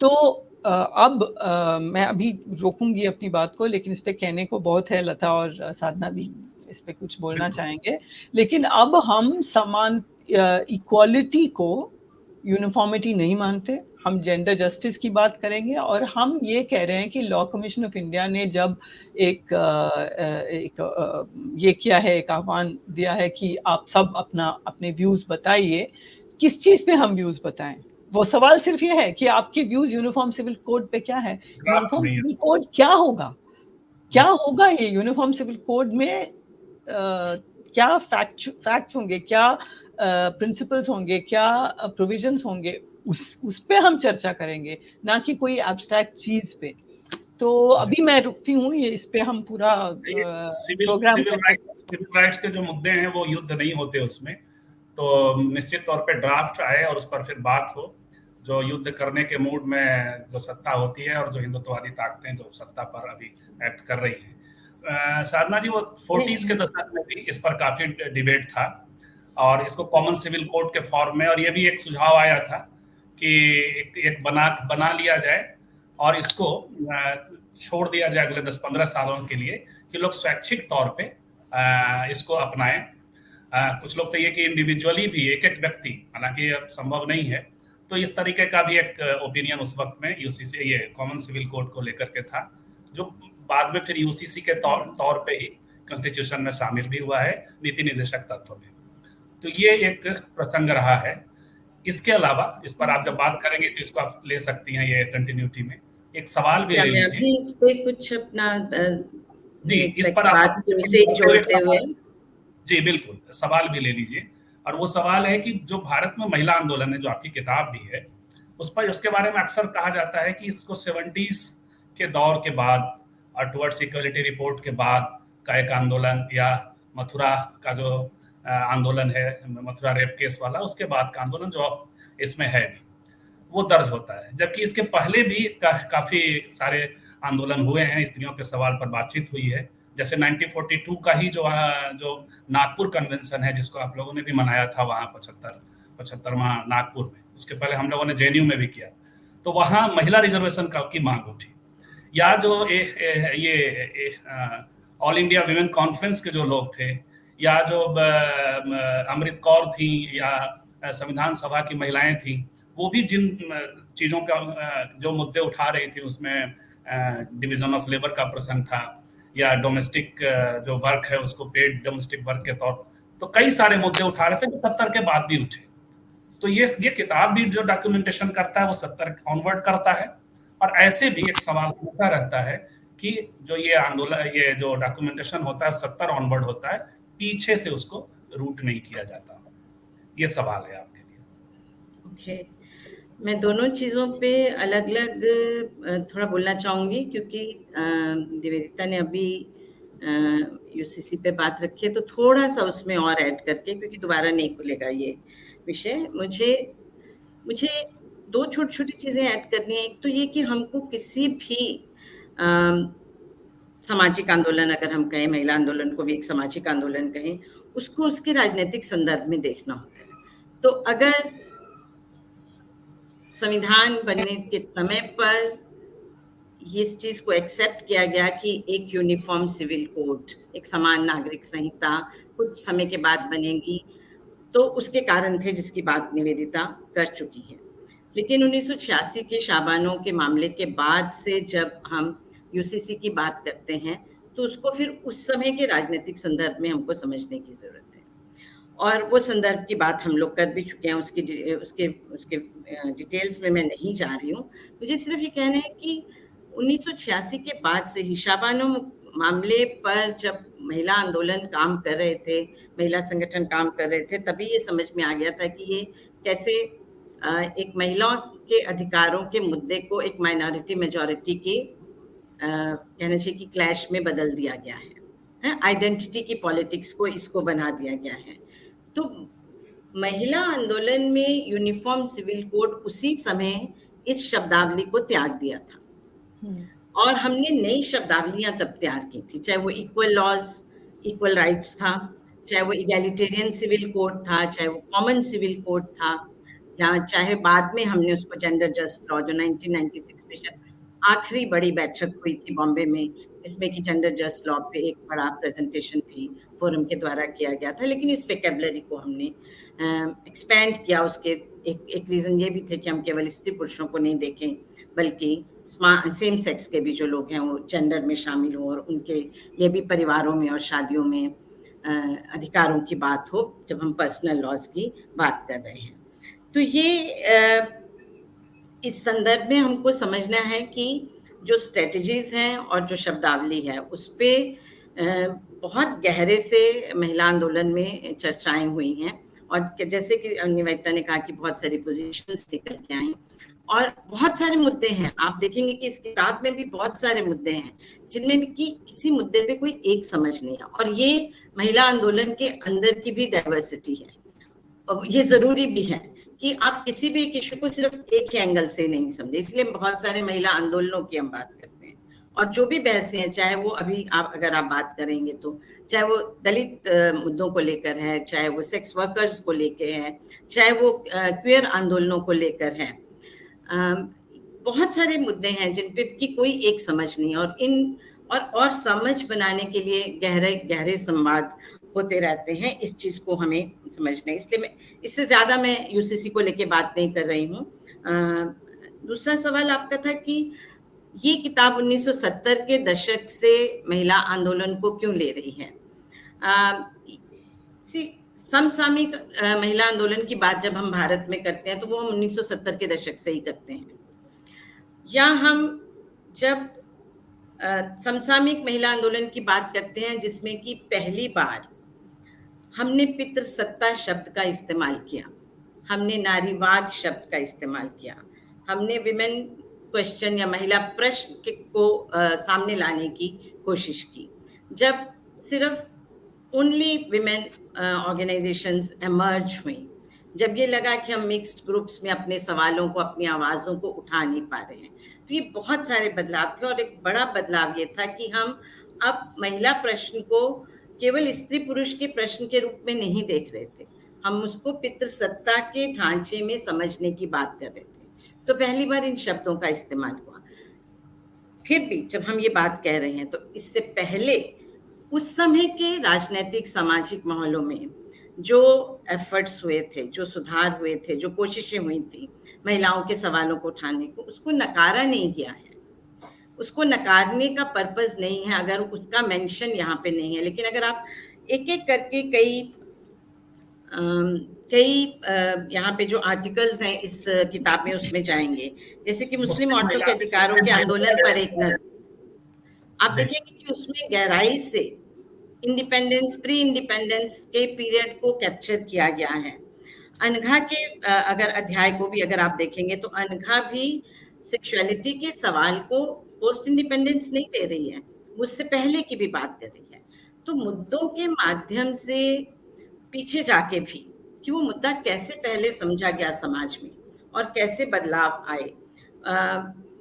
तो अब मैं अभी रोकूंगी अपनी बात को, लेकिन इस पे कहने को बहुत है। लता और साधना भी इस पे कुछ बोलना चाहेंगे। लेकिन अब हम समान इक्वालिटी को यूनिफॉर्मिटी नहीं मानते, हम जेंडर जस्टिस की बात करेंगे। और हम ये कह रहे हैं कि लॉ कमीशन ऑफ इंडिया ने जब ये किया है, एक आह्वान दिया है कि आप सब अपने व्यूज बताइए, किस चीज पे हम व्यूज बताएं। वो सवाल सिर्फ ये है कि आपके व्यूज यूनिफॉर्म सिविल कोड पे क्या है, यूनिफॉर्म सिविल कोड क्या होगा ये यूनिफॉर्म सिविल कोड में क्या फैक्ट्स होंगे, क्या प्रिंसिपल्स होंगे, क्या प्रोविजंस होंगे, उस पे हम चर्चा करेंगे, ना कि कोई एब्स्ट्रैक्ट चीज पे। तो अभी मैं रुकती हूँ, ये इस पे हम पूरा प्रोग्राम सिविल राइट्स के जो मुद्दे हैं वो युद्ध नहीं होते उसमें, तो निश्चित तौर पे ड्राफ्ट आए और उस पर फिर बात हो। जो युद्ध करने के मूड में जो सत्ता होती है और जो हिंदुत्ववादी ताकतें जो सत्ता पर अभी एक्ट कर रही हैं, साधना जी, वो 40s के दशक में भी इस पर काफी डिबेट था और इसको कॉमन सिविल कोड के फॉर्म में, और ये भी एक सुझाव आया था कि एक बना लिया जाए और इसको छोड़ दिया जाए अगले 10-15 सालों के लिए कि लोग स्वैच्छिक तौर पे इसको अपनाएं। कुछ लोग तो ये कि इंडिविजुअली भी एक व्यक्ति, हालांकि अब संभव नहीं है, तो इस तरीके का भी एक ओपिनियन उस वक्त में यूसीसी, ये कॉमन सिविल कोड को लेकर के था, जो बाद में फिर यूसीसी के तौर पे ही कॉन्स्टिट्यूशन में शामिल भी हुआ है नीति निर्देशक तत्व में। तो ये एक प्रसंग रहा है। इसके अलावा इस पर आप जब बात करेंगे तो इसको आप ले सकती हैं ये कंटिन्यूटी में। एक सवाल भी ले लीजिए इस पे कुछ अपना जी, इस पर आप जोड़ते हुए जी बिल्कुल सवाल भी ले लीजिए। और वो सवाल है कि जो भारत में महिला आंदोलन है, जो आपकी किताब भी है, उसके बारे में अक्सर कहा जाता है कि इसको 70s के दौर के बाद और टुवर्ड्स इक्वलिटी रिपोर्ट के बाद का एक आंदोलन, या मथुरा का जो आंदोलन है, मथुरा रेप केस वाला, उसके बाद का आंदोलन जो इसमें है भी, वो दर्ज होता है। जबकि इसके पहले भी काफी सारे आंदोलन हुए हैं, स्त्रियों के सवाल पर बातचीत हुई है। जैसे 1942 का ही जो नागपुर कन्वेंशन है, जिसको आप लोगों ने भी मनाया था वहाँ 75वां नागपुर में, उसके पहले हम लोगों ने जेएनयू में भी किया, तो वहाँ महिला रिजर्वेशन की मांग उठी। या जो ये ऑल इंडिया विमेन कॉन्फ्रेंस के जो लोग थे, या जो अमृत कौर थी, या संविधान सभा की महिलाएं थी, वो भी जिन चीज़ों का जो मुद्दे उठा रही थी, उसमें डिवीजन ऑफ लेबर का प्रसंग था, या डोमेस्टिक जो वर्क है उसको पेड डोमेस्टिक वर्क के तौर, तो कई सारे मुद्दे उठा रहे थे जो 70 के बाद भी उठे। तो ये किताब भी जो डॉक्यूमेंटेशन करता है वो 70 ऑनवर्ड करता है। और ऐसे भी एक सवाल हमेशा रहता है कि जो ये आंदोलन, ये जो डॉक्यूमेंटेशन होता है 70 ऑनवर्ड होता है, पीछे से उसको रूट नहीं किया जाता। ये सवाल है आपके लिए। ओके, मैं दोनों चीज़ों पे अलग अलग थोड़ा बोलना चाहूँगी, क्योंकि निवेदिता ने अभी यूसीसी पे बात रखी है, तो थोड़ा सा उसमें और ऐड करके, क्योंकि दोबारा नहीं खुलेगा ये विषय, मुझे दो छोटी छोटी चीज़ें ऐड करनी है। एक तो ये कि हमको किसी भी सामाजिक आंदोलन, अगर हम कहें महिला आंदोलन को भी एक सामाजिक आंदोलन कहें, उसको उसके राजनीतिक संदर्भ में देखना होता है। तो अगर संविधान बनने के समय पर इस चीज को एक्सेप्ट किया गया कि एक यूनिफॉर्म सिविल कोड, एक समान नागरिक संहिता कुछ समय के बाद बनेगी, तो उसके कारण थे जिसकी बात निवेदिता कर चुकी है। लेकिन 1986 के शाबानों के मामले के बाद से जब हम यूसीसी की बात करते हैं, तो उसको फिर उस समय के राजनीतिक संदर्भ में हमको समझने की जरूरत है। और वो संदर्भ की बात हम लोग कर भी चुके हैं, उसके डिटेल्स में मैं नहीं जा रही हूँ। मुझे सिर्फ ये कहना है कि 1986 के बाद से ही शाबानो मामले पर जब महिला आंदोलन काम कर रहे थे, महिला संगठन काम कर रहे थे, तभी ये समझ में आ गया था कि ये कैसे एक महिलाओं के अधिकारों के मुद्दे को एक माइनॉरिटी मेजॉरिटी के कहना चाहिए कि क्लैश में बदल दिया गया है, आइडेंटिटी की पॉलिटिक्स को इसको बना दिया गया है। तो महिला आंदोलन में यूनिफॉर्म सिविल कोड उसी समय इस शब्दावली को त्याग दिया था, और हमने नई शब्दावलियां तब तैयार की थी, चाहे वो इक्वल लॉज, इक्वल राइट्स था, चाहे वो इगैलिटेरियन सिविल कोड था, चाहे वो कॉमन सिविल कोड था, या चाहे बाद में हमने उसको जेंडर जस्ट लॉ, जो 1996 में आखिरी बड़ी बैठक हुई थी बॉम्बे में, जिसमें कि जेंडर जस्ट लॉ पे एक बड़ा प्रेजेंटेशन भी फोरम के द्वारा किया गया था, लेकिन इस वेकेबलरी को हमने एक्सपैंड किया। उसके एक रीज़न ये भी थे कि हम केवल स्त्री पुरुषों को नहीं देखें, बल्कि सेम सेक्स के भी जो लोग हैं वो जेंडर में शामिल हों, और उनके लिए भी परिवारों में और शादियों में अधिकारों की बात हो, जब हम पर्सनल लॉज की बात कर रहे हैं। तो ये इस संदर्भ में हमको समझना है कि जो स्ट्रेटजीज हैं और जो शब्दावली है, उस पर बहुत गहरे से महिला आंदोलन में चर्चाएं हुई हैं, और जैसे कि निवेदिता ने कहा कि बहुत सारी पोजीशंस निकल के आई, और बहुत सारे मुद्दे हैं। आप देखेंगे कि इस किताब में भी बहुत सारे मुद्दे हैं जिनमें कि किसी मुद्दे पे कोई एक समझ नहीं है, और ये महिला आंदोलन के अंदर की भी डाइवर्सिटी है, और ये जरूरी भी है कि आप किसी भी एक इशू को सिर्फ एक ही एंगल से नहीं समझे। इसलिए बहुत सारे महिला आंदोलनों की हम बात करते हैं, और जो भी बहसें हैं, चाहे वो अभी अगर आप बात करेंगे तो चाहे वो दलित मुद्दों को लेकर है, चाहे वो सेक्स वर्कर्स को लेकर है, चाहे वो क्वेयर आंदोलनों को लेकर है, बहुत सारे मुद्दे हैं जिन पे की कोई एक समझ नहीं है, और समझ बनाने के लिए गहरे संवाद होते रहते हैं। इस चीज को हमें समझना है, इसलिए मैं इससे ज्यादा मैं यूसीसी को लेके बात नहीं कर रही हूँ। दूसरा सवाल आपका था कि ये किताब 1970 के दशक से महिला आंदोलन को क्यों ले रही है। समसामयिक महिला आंदोलन की बात जब हम भारत में करते हैं तो वो हम 1970 के दशक से ही करते हैं, या हम जब समसामयिक महिला आंदोलन की बात करते हैं जिसमें कि पहली बार हमने पितृसत्ता शब्द का इस्तेमाल किया, हमने नारीवाद शब्द का इस्तेमाल किया, हमने विमेन क्वेश्चन या महिला प्रश्न को सामने लाने की कोशिश की, जब सिर्फ ओनली विमेन ऑर्गेनाइजेशंस एमर्ज हुई, जब ये लगा कि हम मिक्स्ड ग्रुप्स में अपने सवालों को, अपनी आवाज़ों को उठा नहीं पा रहे हैं। तो ये बहुत सारे बदलाव थे, और एक बड़ा बदलाव ये था कि हम अब महिला प्रश्न को केवल स्त्री पुरुष के प्रश्न के रूप में नहीं देख रहे थे, हम उसको पितृसत्ता के ढांचे में समझने की बात कर रहे थे। तो पहली बार इन शब्दों का इस्तेमाल हुआ। फिर भी जब हम ये बात कह रहे हैं तो इससे पहले उस समय के राजनीतिक सामाजिक माहौलों में जो एफर्ट्स हुए थे, जो सुधार हुए थे, जो कोशिशें हुई थी महिलाओं के सवालों को उठाने को, उसको नकारा नहीं गया है। उसको नकारने का पर्पस नहीं है, अगर उसका मेंशन यहाँ पे नहीं है। लेकिन अगर आप एक एक करके कई यहाँ पे जो आर्टिकल्स हैं इस किताब में उसमें जाएंगे, जैसे कि मुस्लिम औरतों के अधिकारों के आंदोलन पर एक नजर, आप देखेंगे कि उसमें गहराई से प्री इंडिपेंडेंस के पीरियड को कैप्चर किया गया है। अनघा के अगर अध्याय को भी अगर आप देखेंगे तो अनघा भी सेक्सुअलिटी के सवाल को पोस्ट इंडिपेंडेंस नहीं दे रही है, उससे पहले की भी बात कर रही है। तो मुद्दों के माध्यम से पीछे जाके भी कि वो मुद्दा कैसे पहले समझा गया समाज में और कैसे बदलाव आए,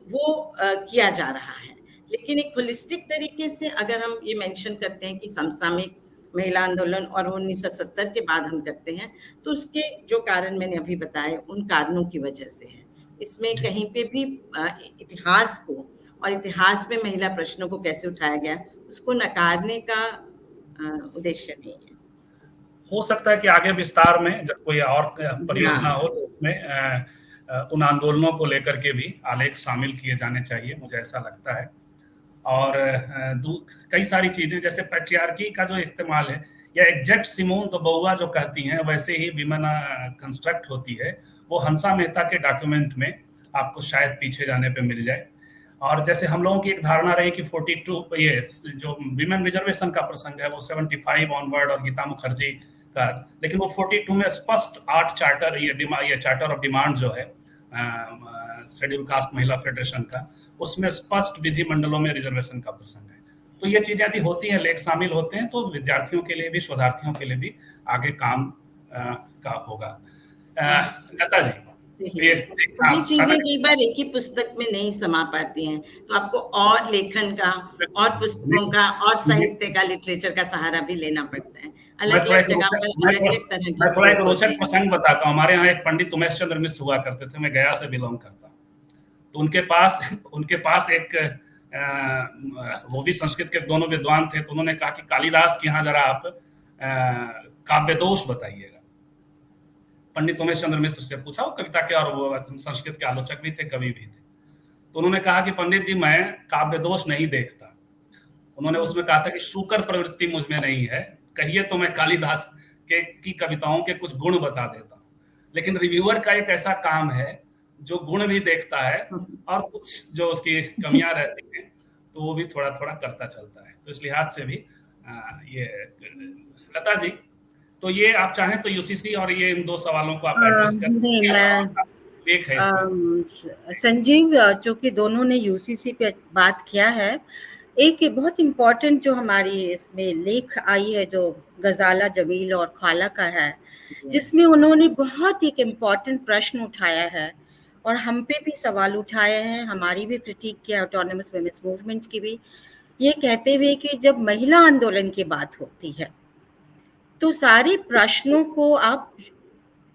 वो किया जा रहा है। लेकिन एक होलिस्टिक तरीके से अगर हम ये मेंशन करते हैं कि समसामयिक महिला आंदोलन और 1970 के बाद हम करते हैं, तो उसके जो कारण मैंने अभी बताए उन कारणों की वजह से है। इसमें कहीं पे भी इतिहास को और इतिहास में महिला प्रश्नों को कैसे उठाया गया उसको नकारने का उद्देश्य नहीं है। हो सकता है कि आगे विस्तार में जब कोई और परियोजना हो तो उसमें उन आंदोलनों को लेकर के भी आलेख शामिल किए जाने चाहिए, मुझे ऐसा लगता है। और कई सारी चीजें जैसे पैट्रियार्की का जो इस्तेमाल है, या एग्जैक्ट सिमोन तो बउआ जो कहती हैं वैसे ही विमेन कंस्ट्रक्ट होती है, वो हंसा मेहता के डॉक्यूमेंट में आपको शायद पीछे जाने पे मिल जाए। और जैसे हम लोगों की एक धारणा रही कि 42 ये जो विमेन रिजर्वेशन का प्रसंग है वो 75 ऑनवर्ड और गीता मुखर्जी का, लेकिन वो 42 में स्पष्ट 8 चार्टर ये चार्टर ऑफ डिमांड जो है शेड्यूल कास्ट महिला फेडरेशन का, उसमें स्पष्ट विधिमंडलों में रिजर्वेशन का प्रसंग है। तो ये चीजें यदि होती हैं, लेख शामिल होते हैं, तो विद्यार्थियों के लिए भी, शोधार्थियों के लिए भी आगे काम का होगा। लता जी, सभी चीजें कई बार एक ही पुस्तक में नहीं समा पाती हैं, तो आपको और लेखन का और पुस्तकों का और साहित्य का, लिटरेचर का सहारा भी लेना पड़ता है। अलग अलग जगह पर अलग अलग तरह की। मैं थोड़ा एक रोचक प्रसंग बताता हूँ। हमारे यहाँ एक पंडित उमेश चंद्र मिश्र हुआ करते थे, मैं गया से बिलोंग करता हूँ। तो उनके पास एक वो भी संस्कृत के दोनों विद्वान थे, तो उन्होंने कहा कि कालिदास के यहाँ जरा आप काव्य दोष बताइएगा। पंडित उमेश चंद्र मिश्र से पूछा, वो कविता के और वो संस्कृत के आलोचक भी थे, कवि भी थे। तो उन्होंने कहा कि पंडित जी मैं काव्य दोष नहीं देखता। उन्होंने उसमें कहा था कि शूकर प्रवृत्ति मुझ में नहीं है, कहिए तो मैं कालिदास की कविताओं के कुछ गुण बता देता हूँ। लेकिन रिव्यूअर का एक ऐसा काम है जो गुण भी देखता है और कुछ जो उसकी कमियां रहती हैं तो वो भी थोड़ा थोड़ा करता चलता है। तो इस लिहाज से भी ये लता जी, तो ये आप चाहें तो यूसीसी और ये इन दो सवालों को आप एड्रेस कर एक है संजीव, चूंकि दोनों ने यूसीसी पे बात किया है, एक बहुत इम्पोर्टेंट जो हमारी इसमें लेख आई है जो गजाला जमील और खाला का है, जिसमें उन्होंने बहुत एक इम्पोर्टेंट प्रश्न उठाया है और हम पे भी सवाल उठाए हैं, हमारी भी क्रिटिक किया, ऑटोनमस वुमेन्स मूवमेंट की भी, ये कहते हुए कि जब महिला आंदोलन की बात होती है तो सारे प्रश्नों को आप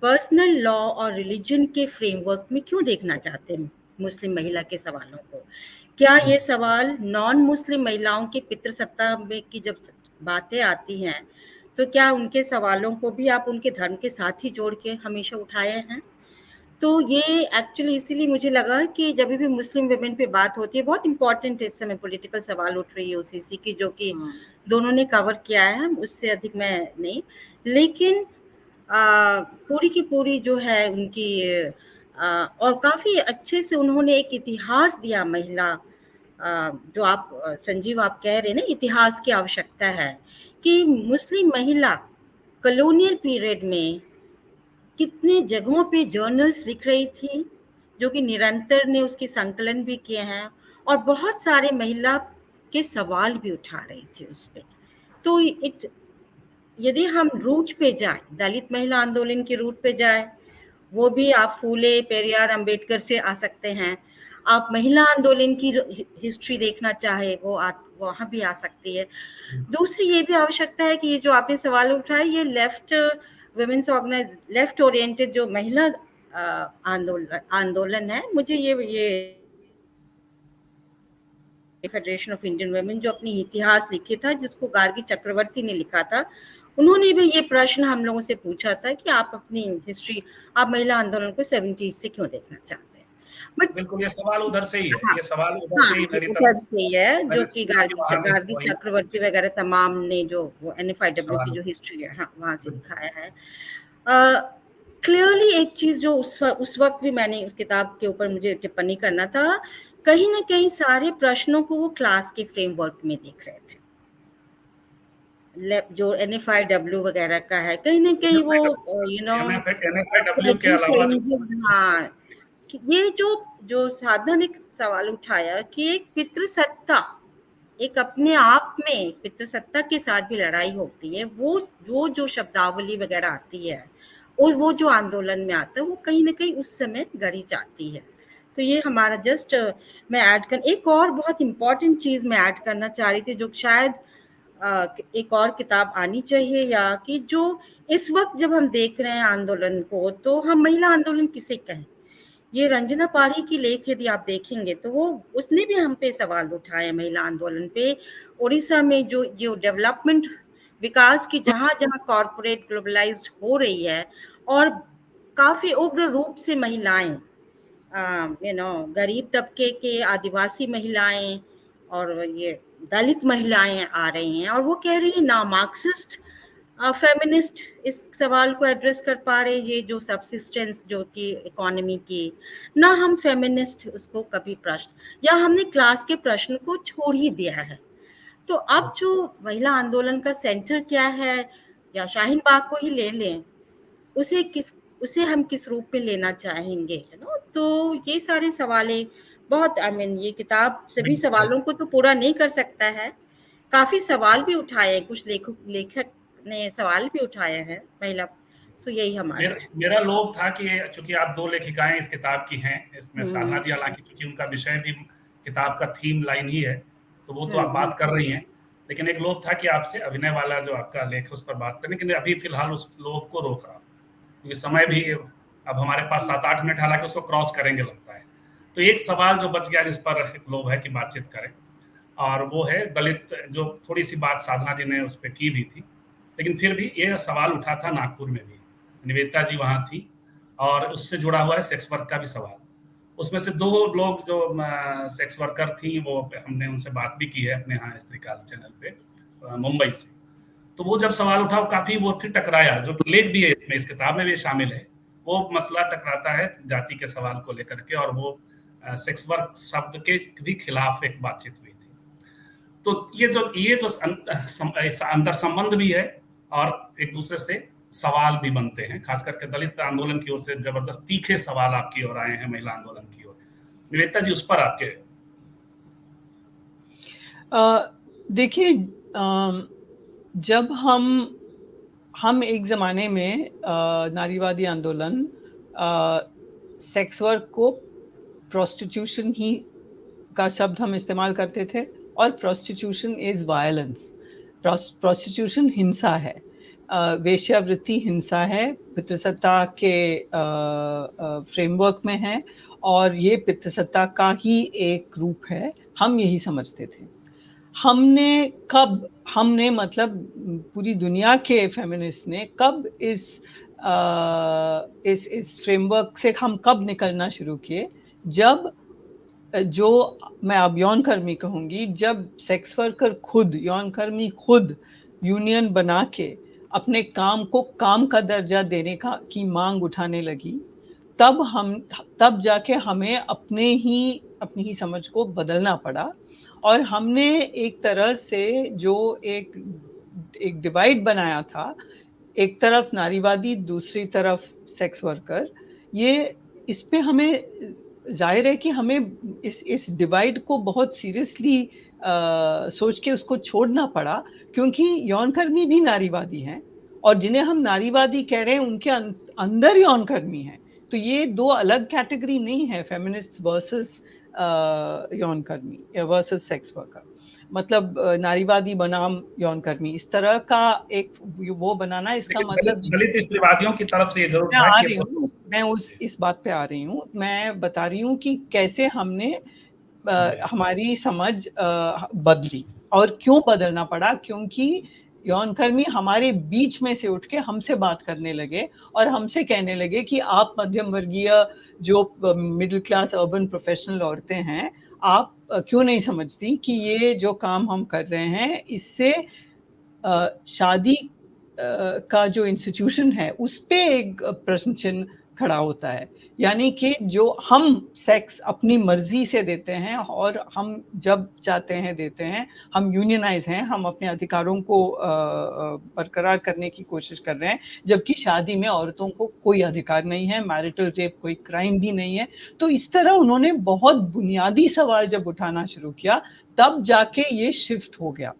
पर्सनल लॉ और रिलीजन के फ्रेमवर्क में क्यों देखना चाहते हैं मुस्लिम महिला के सवालों को? क्या ये सवाल नॉन मुस्लिम महिलाओं की पितृसत्ता में की जब बातें आती हैं तो क्या उनके सवालों को भी आप उनके धर्म के साथ ही जोड़ के हमेशा उठाए हैं? तो ये एक्चुअली इसीलिए मुझे लगा कि जब भी मुस्लिम वुमेन पे बात होती है, बहुत इंपॉर्टेंट इस समय पॉलिटिकल सवाल उठ रही है ओसीसी की, जो कि दोनों ने कवर किया है, उससे अधिक मैं नहीं। लेकिन पूरी की पूरी जो है उनकी और काफ़ी अच्छे से उन्होंने एक इतिहास दिया महिला, जो आप संजीव आप कह रहे हैं ना, इतिहास की आवश्यकता है कि मुस्लिम महिला कॉलोनियल पीरियड में कितने जगहों पे जर्नल्स लिख रही थी, जो कि निरंतर ने उसकी संकलन भी किए हैं और बहुत सारे महिला के सवाल भी उठा रही थी उस पे। तो यदि हम रूट पे जाए, दलित महिला आंदोलन के रूट पे जाए, वो भी आप फूले, पेरियार, अंबेडकर से आ सकते हैं। आप महिला आंदोलन की हिस्ट्री देखना चाहे वो वहाँ भी आ सकती है। दूसरी ये भी आवश्यकता है कि ये जो आपने सवाल उठाए, ये left women's organise, left oriented जो महिला आंदोलन है, मुझे ये फेडरेशन ऑफ इंडियन वुमेन, जो अपनी इतिहास लिखे था, जिसको गार्गी चक्रवर्ती ने लिखा था, उन्होंने भी ये प्रश्न हम लोगों से पूछा था कि आप अपनी हिस्ट्री, आप महिला आंदोलन को 70s से क्यों देखना चाहते हैं। बट बिल्कुल ये सवाल उधर से ही है, हाँ, ये सवाल उधर से ही मेरी उधर तरफ से ही है, जो कि वहाँ भी गार्गी वही चक्रवर्ती वगैरह तमाम ने जो वो NFIW की सवाल जो हिस्ट्री है, हाँ, वहां से दिखाया है। क्लियरली एक चीज जो उस वक्त भी मैंने उस किताब के ऊपर मुझे टिप्पणी करना था, कहीं ना कहीं सारे प्रश्नों को वो क्लास के फ्रेमवर्क में देख रहे थे। जो NFIW वगैरह का है, कहीं ना कहीं वो NFIW के अलावा हाँ, ये जो साधना ने सवाल उठाया कि एक पितृसत्ता, एक अपने आप में पितृसत्ता के साथ भी लड़ाई होती है, वो जो शब्दावली वगैरह आती है और वो जो आंदोलन में आता है, वो कहीं ना कहीं उस समय गढ़ी जाती है। तो ये हमारा जस्ट मैं ऐड कर, एक और बहुत इम्पोर्टेंट चीज मैं ऐड करना चाह रही थी, जो शायद एक और किताब आनी चाहिए, या कि जो इस वक्त जब हम देख रहे हैं आंदोलन को, तो हम महिला आंदोलन किसे कहें। ये रंजना पाढ़ी की लेख यदि आप देखेंगे तो वो उसने भी हम पे सवाल उठाए महिला आंदोलन पे। उड़ीसा में जो डेवलपमेंट, विकास की जहां जहां कॉर्पोरेट ग्लोबलाइज्ड हो रही है और काफी उग्र रूप से महिलाएं, गरीब तबके के आदिवासी महिलाएं और ये दलित महिलाएं आ रही हैं, और वो कह रही है ना मार्क्सिस्ट फेमिनिस्ट इस सवाल को एड्रेस कर पा रहे, ये जो सबसिस्टेंस जो कि इकोनॉमी की, ना हम फेमिनिस्ट उसको कभी प्रश्न, या हमने क्लास के प्रश्न को छोड़ ही दिया है। तो अब जो महिला आंदोलन का सेंटर क्या है, या शाहीन बाग को ही ले लें, उसे हम किस रूप में लेना चाहेंगे, है ना। तो ये सारे सवालें बहुत, ये किताब सभी सवालों को तो पूरा नहीं कर सकता है, काफी सवाल भी उठाए, कुछ लेखक ने सवाल भी उठाया है महिला। सो यही हमारा मेरा लोभ था कि चूंकि आप 2 लेखिकाएं इस किताब की हैं, इसमें साधना जी हालांकि चूंकि उनका विषय भी किताब का थीम लाइन ही है, तो वो तो आप बात कर रही हैं, लेकिन एक लोभ था कि आपसे अभिनय वाला जो आपका लेख है उस पर बात करें, लेकिन अभी फिलहाल उस लोभ को रोक रहा, क्योंकि समय भी अब हमारे पास 7-8 मिनट हालांकि उसको क्रॉस करेंगे लगता है। तो एक सवाल जो बच गया जिस पर एक लोभ है कि बातचीत करें, और वो है दलित, जो थोड़ी सी बात साधना जी ने उस पर की भी थी, लेकिन फिर भी ये सवाल उठा था नागपुर में भी, निवेदिता जी वहां थी, और उससे जुड़ा हुआ है सेक्स वर्क का भी सवाल। उसमें से 2 लोग जो सेक्स वर्कर थी, वो हमने उनसे बात भी की है अपने यहाँ स्त्रीकाल चैनल पे, मुंबई से। तो वो जब सवाल उठा, वो काफी वो फिर टकराया, जो लेख भी है इसमें, इस किताब में भी शामिल है, वो मसला टकराता है जाति के सवाल को लेकर के, और वो सेक्स वर्क शब्द के भी खिलाफ एक बातचीत हुई थी। तो ये जो अंतर संबंध भी है, और एक दूसरे से सवाल भी बनते हैं, खास करके दलित आंदोलन की ओर से जबरदस्त तीखे सवाल आपकी ओर आए हैं, महिला आंदोलन की ओर। निवेदिता जी, उस पर आपके देखिए, जब हम एक जमाने में नारीवादी आंदोलन सेक्स वर्क को प्रोस्टिट्यूशन ही का शब्द हम इस्तेमाल करते थे, और प्रोस्टिट्यूशन इज वायलेंस, प्रोस्टिट्यूशन हिंसा है, वेश्यावृत्ति हिंसा है, पितृसत्ता के फ्रेमवर्क में है, और ये पितृसत्ता का ही एक रूप है, हम यही समझते थे। हमने मतलब पूरी दुनिया के फेमिनिस्ट ने कब इस फ्रेमवर्क से हम कब निकलना शुरू किए, जब जो मैं अब यौनकर्मी कहूंगी, जब सेक्स वर्कर खुद, यौनकर्मी खुद यूनियन बना के अपने काम को काम का दर्जा देने की मांग उठाने लगी, तब जाके हमें अपनी ही समझ को बदलना पड़ा, और हमने एक तरह से जो एक डिवाइड बनाया था, एक तरफ नारीवादी, दूसरी तरफ सेक्स वर्कर, ये इस पे हमें जाहिर है कि हमें इस डिवाइड को बहुत सीरियसली सोच के उसको छोड़ना पड़ा, क्योंकि यौनकर्मी भी नारीवादी हैं, और जिन्हें हम नारीवादी कह रहे हैं उनके अंदर यौनकर्मी हैं। तो ये 2 अलग कैटेगरी नहीं है, फेमिनिस्ट वर्सेस यौनकर्मी वर्सेस सेक्स वर्कर। मतलब नारीवादी बनाम यौनकर्मी, इस तरह का एक वो बनाना, इसका मतलब दलित स्त्रीवादियों की तरफ से ये जरूर था कि मैं इस बात पे आ रही हूँ। मैं बता रही हूँ कि कैसे हमने हमारी समझ बदली। और क्यों बदलना पड़ा? क्योंकि यौनकर्मी हमारे बीच में से उठ के हमसे बात करने लगे और हमसे कहने लगे कि आप मध्यम वर्गीय जो मिडिल क्लास अर्बन प्रोफेशनल औरतें हैं, आप क्यों नहीं समझती कि ये जो काम हम कर रहे हैं इससे शादी का जो इंस्टीट्यूशन है उस पे एक प्रश्न चिन्ह खड़ा होता है। यानी कि जो हम सेक्स अपनी मर्जी से देते हैं और हम जब चाहते हैं देते हैं, हम यूनियनाइज हैं, हम अपने अधिकारों को बरकरार करने की कोशिश कर रहे हैं, जबकि शादी में औरतों को कोई अधिकार नहीं है, मैरिटल रेप कोई क्राइम भी नहीं है। तो इस तरह उन्होंने बहुत बुनियादी सवाल जब उठाना शुरू किया, तब जाके ये शिफ्ट हो गया।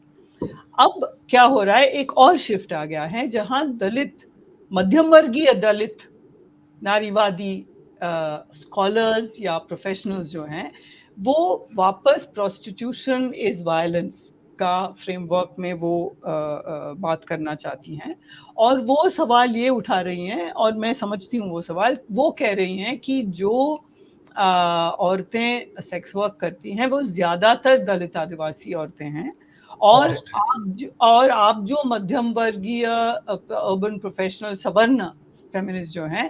अब क्या हो रहा है, एक और शिफ्ट आ गया है जहां दलित, मध्यम वर्गीय दलित नारीवादी स्कॉलर्स या प्रोफेशनल्स जो हैं, वो वापस प्रोस्टिट्यूशन इज वायलेंस का फ्रेमवर्क में वो बात करना चाहती हैं। और वो सवाल ये उठा रही हैं, और मैं समझती हूँ वो सवाल, वो कह रही हैं कि जो औरतें सेक्स वर्क करती हैं वो ज़्यादातर दलित आदिवासी औरतें हैं, और आप जो मध्यम वर्गीय अर्बन प्रोफेशनल सवर्ण फेमिनिस्ट जो हैं,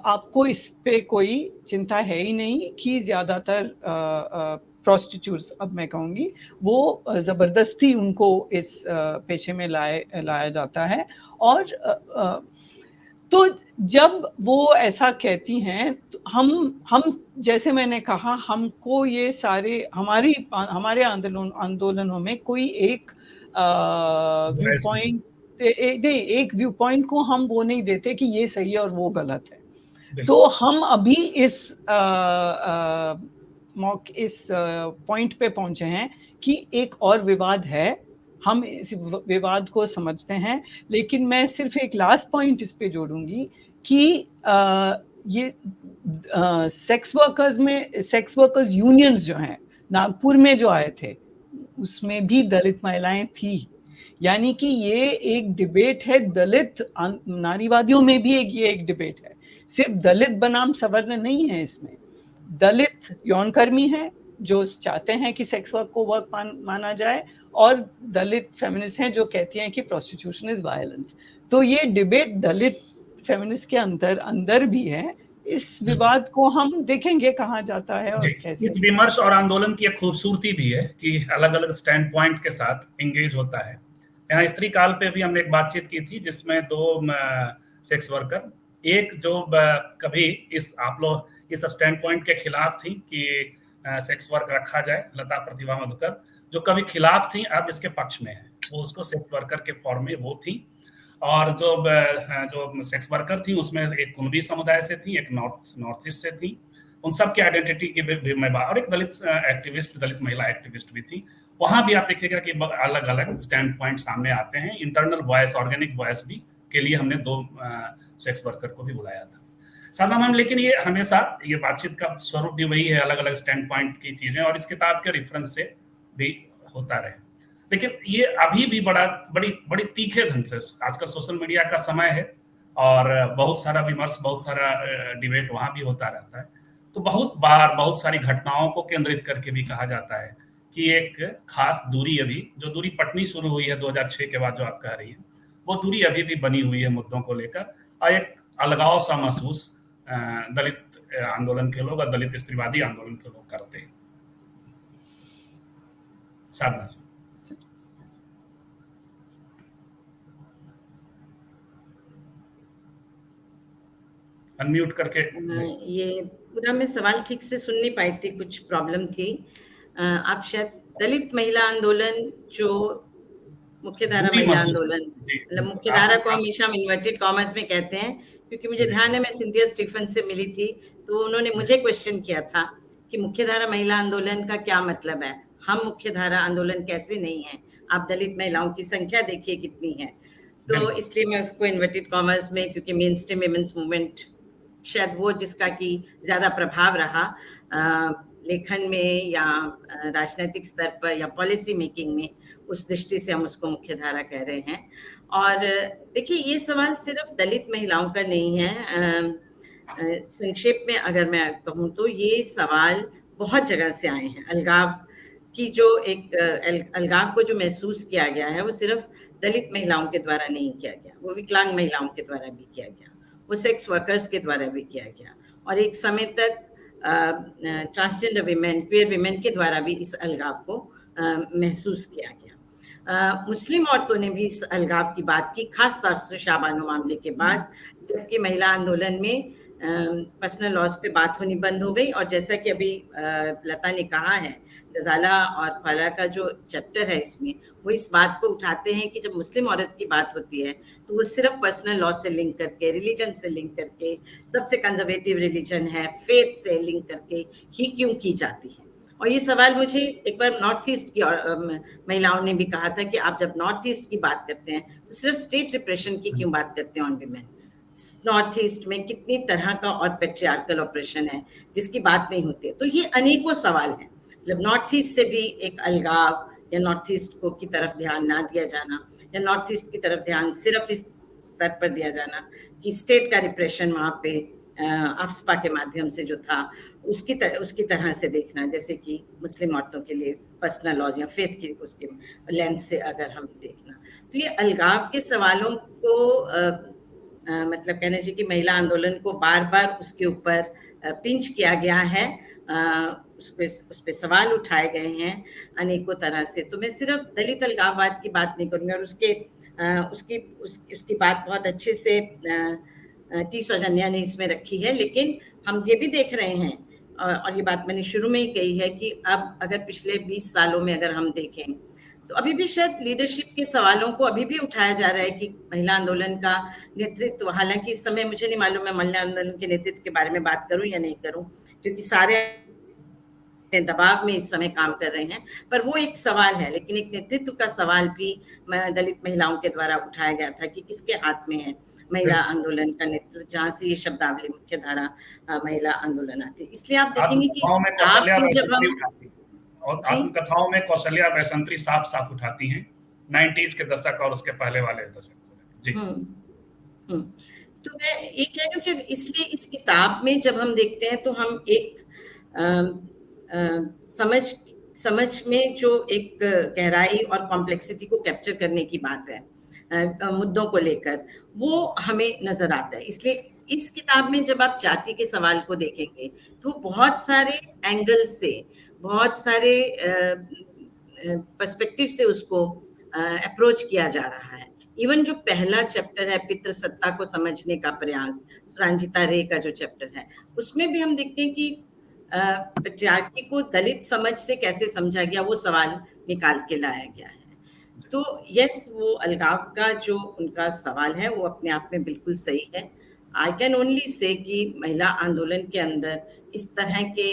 आपको इस पे कोई चिंता है ही नहीं कि ज़्यादातर प्रोस्टिट्यूट्स, अब मैं कहूँगी, वो ज़बरदस्ती उनको इस पेशे में लाया जाता है। और तो जब वो ऐसा कहती हैं तो हम जैसे मैंने कहा, हमको ये सारे हमारे आंदोलनों में कोई एक व्यू पॉइंट नहीं, एक व्यू पॉइंट को हम वो नहीं देते कि ये सही है और वो गलत है। तो हम अभी इस पॉइंट पे पहुंचे हैं कि एक और विवाद है, हम इस विवाद को समझते हैं, लेकिन मैं सिर्फ एक लास्ट पॉइंट इस पे जोड़ूंगी कि ये सेक्स वर्कर्स यूनियंस जो हैं, नागपुर में जो आए थे उसमें भी दलित महिलाएं थी। यानी कि ये एक डिबेट है, दलित नारीवादियों में भी ये एक डिबेट है, सिर्फ दलित बनाम सवर्ण नहीं है इसमें। दलित यौनकर्मी हैं जो चाहते हैं कि सेक्स वर्क को वर्क माना जाए, और दलित फेमिनिस्ट हैं जो कहती हैं कि प्रोस्टिट्यूशन इज वायलेंस। तो ये डिबेट दलित फेमिनिस्ट के अंदर भी है। इस विवाद को हम देखेंगे कहाँ जाता है और कैसे। इस विमर्श और आंदोलन की एक खूबसूरती भी है कि अलग अलग स्टैंड पॉइंट के साथ एंगेज होता है। यहाँ स्त्री काल पे भी हमने एक बातचीत की थी जिसमें दो सेक्स वर्कर, एक जो कभी आप लोग इस स्टैंड पॉइंट के खिलाफ थी कि सेक्स वर्क रखा जाए, लता प्रतिभा मधुकर, जो कभी खिलाफ थी अब इसके पक्ष में है, वो उसको सेक्स वर्कर के फॉर्म में वो थी। और जो सेक्स वर्कर थी उसमें एक कुनबी समुदाय से थी, एक नॉर्थ ईस्ट से थी, उन सब की आइडेंटिटी की भी मैं बात, और एक दलित एक्टिविस्ट, दलित महिला एक्टिविस्ट भी थी। वहां भी आप देखिएगा कि अलग अलग स्टैंड पॉइंट सामने आते हैं। इंटरनल वॉइस, ऑर्गेनिक वॉइस भी के लिए हमने दो सेक्स वर्कर को भी बुलाया था, साधा मैम। लेकिन ये हमेशा ये बातचीत का स्वरूप भी वही है, अलग अलग स्टैंड पॉइंट की चीजें, और इस किताब के रेफरेंस से भी होता रहे। लेकिन ये अभी भी बड़ी तीखे ढंग से, आजकल सोशल मीडिया का समय है और बहुत सारा विमर्श, बहुत सारा डिबेट वहां भी होता रहता है। तो बहुत बार बहुत सारी घटनाओं को केंद्रित करके भी कहा जाता है कि एक खास दूरी, अभी जो दूरी पटनी शुरू हुई है 2006 के बाद जो आप कह रही है, वो दूरी अभी भी बनी हुई है मुद्दों को लेकर, और एक अलगाव सा महसूस दलित आंदोलन के लोग और दलित स्त्रीवादी आंदोलन के लोग करते हैं। साधना जी, अनम्यूट करके। ये पूरा मैं सवाल ठीक से सुन नहीं पाई थी, कुछ प्रॉब्लम थी। आप शायद दलित महिला आंदोलन, जो मुख्यधारा महिला आंदोलन, मतलब मुख्यधारा को हमेशा हम इन्वर्टेड कॉमर्स में कहते हैं, क्योंकि मुझे ध्यान है मैं सिंथिया स्टीफन से मिली थी तो उन्होंने मुझे क्वेश्चन किया था कि मुख्यधारा महिला आंदोलन का क्या मतलब है, हम मुख्यधारा आंदोलन कैसे नहीं है, आप दलित महिलाओं की संख्या देखिए कितनी है। तो इसलिए मैं उसको इन्वर्टेड कॉमर्स में, क्योंकि मेन स्ट्रीम विमेंस मूवमेंट शायद वो जिसका कि ज्यादा प्रभाव रहा लेखन में या राजनीतिक स्तर पर या पॉलिसी मेकिंग में, उस दृष्टि से हम उसको मुख्यधारा कह रहे हैं। और देखिए, ये सवाल सिर्फ दलित महिलाओं का नहीं है। संक्षेप में अगर मैं कहूँ तो ये सवाल बहुत जगह से आए हैं। अलगाव की जो एक अलगाव को जो महसूस किया गया है वो सिर्फ दलित महिलाओं के द्वारा नहीं किया गया, वो विकलांग महिलाओं के द्वारा भी किया गया, वो सेक्स वर्कर्स के द्वारा भी किया गया, और एक समय तक ट्रांसजेंडर विमेन, क्वेयर विमेन के द्वारा भी इस अलगाव को महसूस किया गया। मुस्लिम औरतों ने भी इस अलगाव की बात की, खास तौर से शाबानो मामले के बाद, जबकि महिला आंदोलन में पर्सनल लॉज पे बात होनी बंद हो गई। और जैसा कि अभी लता ने कहा है, गजाला और ख्वाला का जो चैप्टर है इसमें, वो इस बात को उठाते हैं कि जब मुस्लिम औरत की बात होती है तो वो सिर्फ पर्सनल लॉ से लिंक करके, रिलीजन से लिंक करके, सबसे कंजर्वेटिव रिलीजन है, फेथ से लिंक करके ही क्यों की जाती है। और ये सवाल मुझे एक बार नॉर्थ ईस्ट की महिलाओं ने भी कहा था कि आप जब नॉर्थ ईस्ट की बात करते हैं तो सिर्फ स्टेट रिप्रेशन की क्यों बात करते हैं ऑन विमेन। नॉर्थ ईस्ट में कितनी तरह का और पेट्रियार्कल ऑपरेशन है जिसकी बात नहीं होती है। तो ये अनेकों सवाल हैं। मतलब नॉर्थ ईस्ट से भी एक अलगाव, या नॉर्थ ईस्ट को की तरफ ध्यान ना दिया जाना, या नॉर्थ ईस्ट की तरफ ध्यान सिर्फ इस स्तर पर दिया जाना कि स्टेट का रिप्रेशन वहाँ पे अफ्स्पा के माध्यम से जो था उसकी तरह से देखना, जैसे कि मुस्लिम औरतों के लिए पर्सनल लॉज या फेथ की उसके लेंस से अगर हम देखना, तो ये अलगाव के सवालों को मतलब कहना चाहिए कि महिला आंदोलन को बार बार उसके ऊपर पिंच किया गया है, उस पे सवाल उठाए गए हैं अनेकों तरह से। तो मैं सिर्फ दलित अलगाववाद की बात नहीं करूँगी, और उसकी बात बहुत अच्छे से टी सौजन्या ने इसमें रखी है। लेकिन हम ये भी देख रहे हैं, और ये बात मैंने शुरू में ही कही है, कि अब अगर पिछले 20 सालों में अगर हम देखें तो अभी भी शायद लीडरशिप के सवालों को अभी भी उठाया जा रहा है कि महिला आंदोलन का नेतृत्व, हालांकि इस समय मुझे नहीं मालूम मैं महिला आंदोलन के नेतृत्व के बारे में बात करूं या नहीं करूं, क्योंकि सारे दबाव में इस समय काम कर रहे हैं, पर वो एक सवाल है। लेकिन एक नेतृत्व का सवाल भी दलित महिलाओं के द्वारा उठाया गया था कि किसके हाथ में है महिला आंदोलन का नेतृत्व, जहाँ से ये शब्दावली मुख्य धारा महिला आंदोलन आती है। इसलिए आप देखेंगे कि आत्मकथाओं में कौशल्या बैसंत्री साफ साफ उठाती हैं 90s के दशक और उसके पहले वाले दशक। जी। तो मैं ये कह रही हूँ कि इसलिए इस किताब में जब हम देखते हैं तो हम एक समझ में जो एक गहराई और कॉम्प्लेक्सिटी को कैप्चर करने की बात है मुद्दों को लेकर, वो हमें नजर आता है। इसलिए इस किताब में जब आप जाति के सवाल को देखेंगे तो बहुत सारे एंगल से, बहुत सारे पर्सपेक्टिव से उसको अप्रोच किया जा रहा है। इवन जो पहला चैप्टर है पितृसत्ता को समझने का प्रयास, सुरंजिता रे का जो चैप्टर है, उसमें भी हम देखते हैं कि पेट्रियार्की को दलित समझ से कैसे समझा गया, वो सवाल निकाल के लाया गया है। तो यस, वो अलगाव का जो उनका सवाल है वो अपने आप में बिल्कुल सही है। आई कैन ओनली से कि महिला आंदोलन के अंदर इस तरह के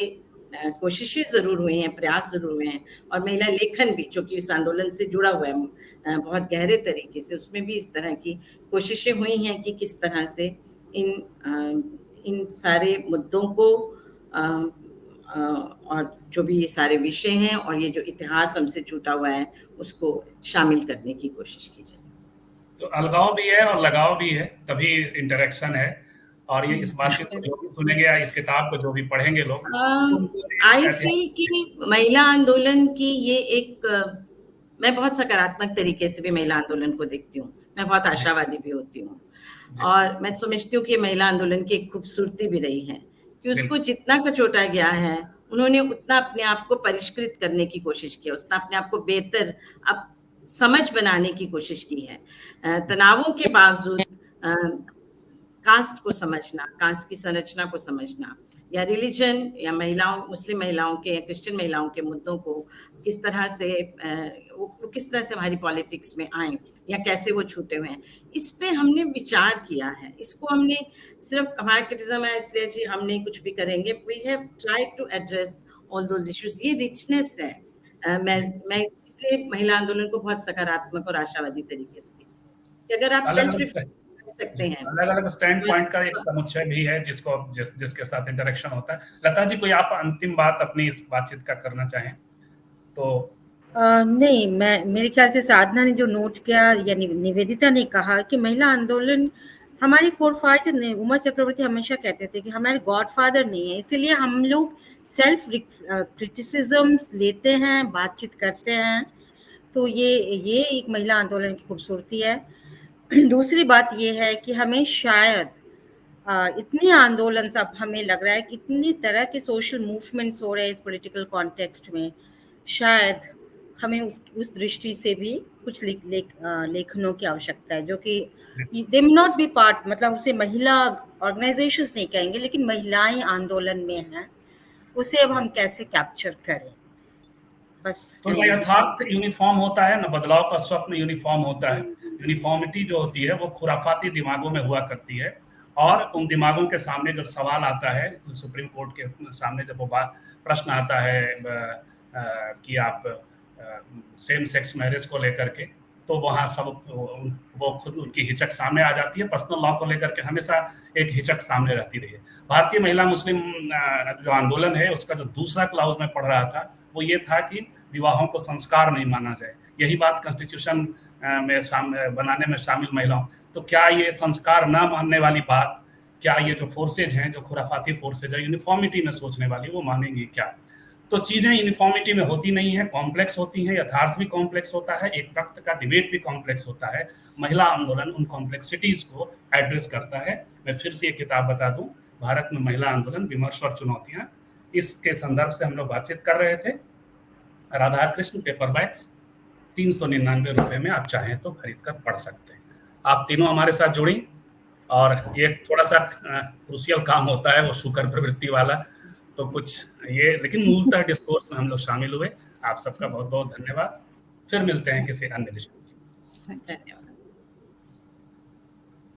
कोशिशें जरूर हुई हैं, प्रयास जरूर हुए हैं, और महिला लेखन भी, जो कि इस आंदोलन से जुड़ा हुआ है बहुत गहरे तरीके से, उसमें भी इस तरह की कोशिशें हुई हैं कि किस तरह से इन सारे मुद्दों को और जो भी ये सारे विषय हैं और ये जो इतिहास हमसे छूटा हुआ है उसको शामिल करने की कोशिश की जाए। तो अलगाव भी है और लगाव भी है, तभी इंटरेक्शन है। और ये इस बातचीत को जो भी सुनेंगे या इस किताब को जो भी पढ़ेंगे लोग, आई फील कि महिला आंदोलन की ये एक, मैं बहुत सकारात्मक तरीके से भी महिला आंदोलन को देखती हूँ, मैं बहुत आशावादी भी होती हूँ, और मैं समझती हूँ कि महिला आंदोलन की एक खूबसूरती भी रही है कि उसको जितना कचोटा गया है उन्होंने उतना अपने आप को परिष्कृत करने की कोशिश की, उतना अपने आप को बेहतर अब समझ बनाने की कोशिश की है। तनावों के बावजूद कास्ट को समझना, कास्ट की संरचना को समझना, या रिलीजन या महिलाओं, मुस्लिम महिलाओं के या क्रिश्चियन महिलाओं के मुद्दों को किस तरह से वो किस तरह से हमारी पॉलिटिक्स में आए या कैसे वो छूटे हुए हैं, इस पे हमने विचार किया है। इसको हमने सिर्फ हमारा क्रिटिसिज्म है इसलिए जी हम नहीं कुछ भी करेंगे, we have tried to address all those issues. ये रिचनेस है। मैं इसलिए महिला आंदोलन को बहुत सकारात्मक और आशावादी तरीके से, कि अगर आप सेल्फ सकते हैं, अलग अलग स्टैंड पॉइंट का एक समुच्चय भी है जिसके साथ इंटरेक्शन होता है। लता जी, कोई आप अंतिम बात अपनी इस बातचीत का करना चाहें तो? नहीं, मेरे ख्याल से साधना ने जो नोट किया, यानी निवेदिता ने कहा कि महिला आंदोलन हमारे फोरफादर ने, उमर चक्रवर्ती हमेशा कहते थे कि हमारे गॉडफादर नहीं है, इसीलिए हम लोग सेल्फ क्रिटिसिज्म लेते हैं, बातचीत करते हैं। तो ये एक महिला आंदोलन की खूबसूरती है। दूसरी बात ये है कि हमें शायद इतने आंदोलन सब हमें लग रहा है कि इतनी तरह के सोशल मूवमेंट्स हो रहे हैं इस पॉलिटिकल कॉन्टेक्स्ट में, शायद हमें उस दृष्टि से भी कुछ लेखनों की आवश्यकता है, जो कि दे मे नॉट बी पार्ट, मतलब उसे महिला ऑर्गेनाइजेशंस नहीं कहेंगे, लेकिन महिलाएं आंदोलन में हैं, उसे अब हम कैसे कैप्चर करें। बस तो ना यथार्थ यूनिफॉर्म होता है, ना बदलाव का स्वप्न यूनिफॉर्म होता है। यूनिफॉर्मिटी जो होती है वो खुराफाती दिमागों में हुआ करती है, और उन दिमागों के सामने जब सवाल आता है, सुप्रीम कोर्ट के सामने जब वो प्रश्न आता है कि आप सेम सेक्स मैरिज को लेकर के, तो वहाँ सब वो खुद उनकी हिचक सामने आ जाती है। पर्सनल लॉ को लेकर के हमेशा एक हिचक सामने रहती रही है। भारतीय महिला मुस्लिम जो आंदोलन है उसका जो दूसरा क्लाउज में पढ़ रहा था वो ये था कि विवाहों को संस्कार नहीं माना जाए। यही बात कॉन्स्टिट्यूशन में बनाने में शामिल महिलाओं, तो क्या ये संस्कार न मानने वाली बात, क्या ये जो फोर्सेज हैं, जो खुराफाती फोर्सेज है यूनिफॉर्मिटी में सोचने वाली, वो मानेंगी क्या? तो चीजें यूनिफॉर्मिटी में होती नहीं है, कॉम्प्लेक्स होती हैं। यथार्थ भी कॉम्प्लेक्स होता है, एक वक्त का डिबेट भी कॉम्प्लेक्स होता है। महिला आंदोलन उन कॉम्प्लेक्सिटीज को एड्रेस करता है। मैं फिर से ये किताब बता दूं, भारत में महिला आंदोलन, विमर्श और चुनौतियां, इसके संदर्भ से हम लोग बातचीत कर रहे थे। राधा कृष्ण पेपरबैक्स 399 रुपए में आप चाहें तो खरीद कर पढ़ सकते हैं। आप तीनों हमारे साथ जुड़ी, और ये थोड़ा सा क्रूशियल काम होता है वो शुकर प्रवृत्ति वाला, तो कुछ ये, लेकिन मूलतः डिस्कोर्स में हम लोग शामिल हुए। आप सबका बहुत बहुत धन्यवाद। फिर मिलते हैं किसी अन्य विषय में। धन्यवाद।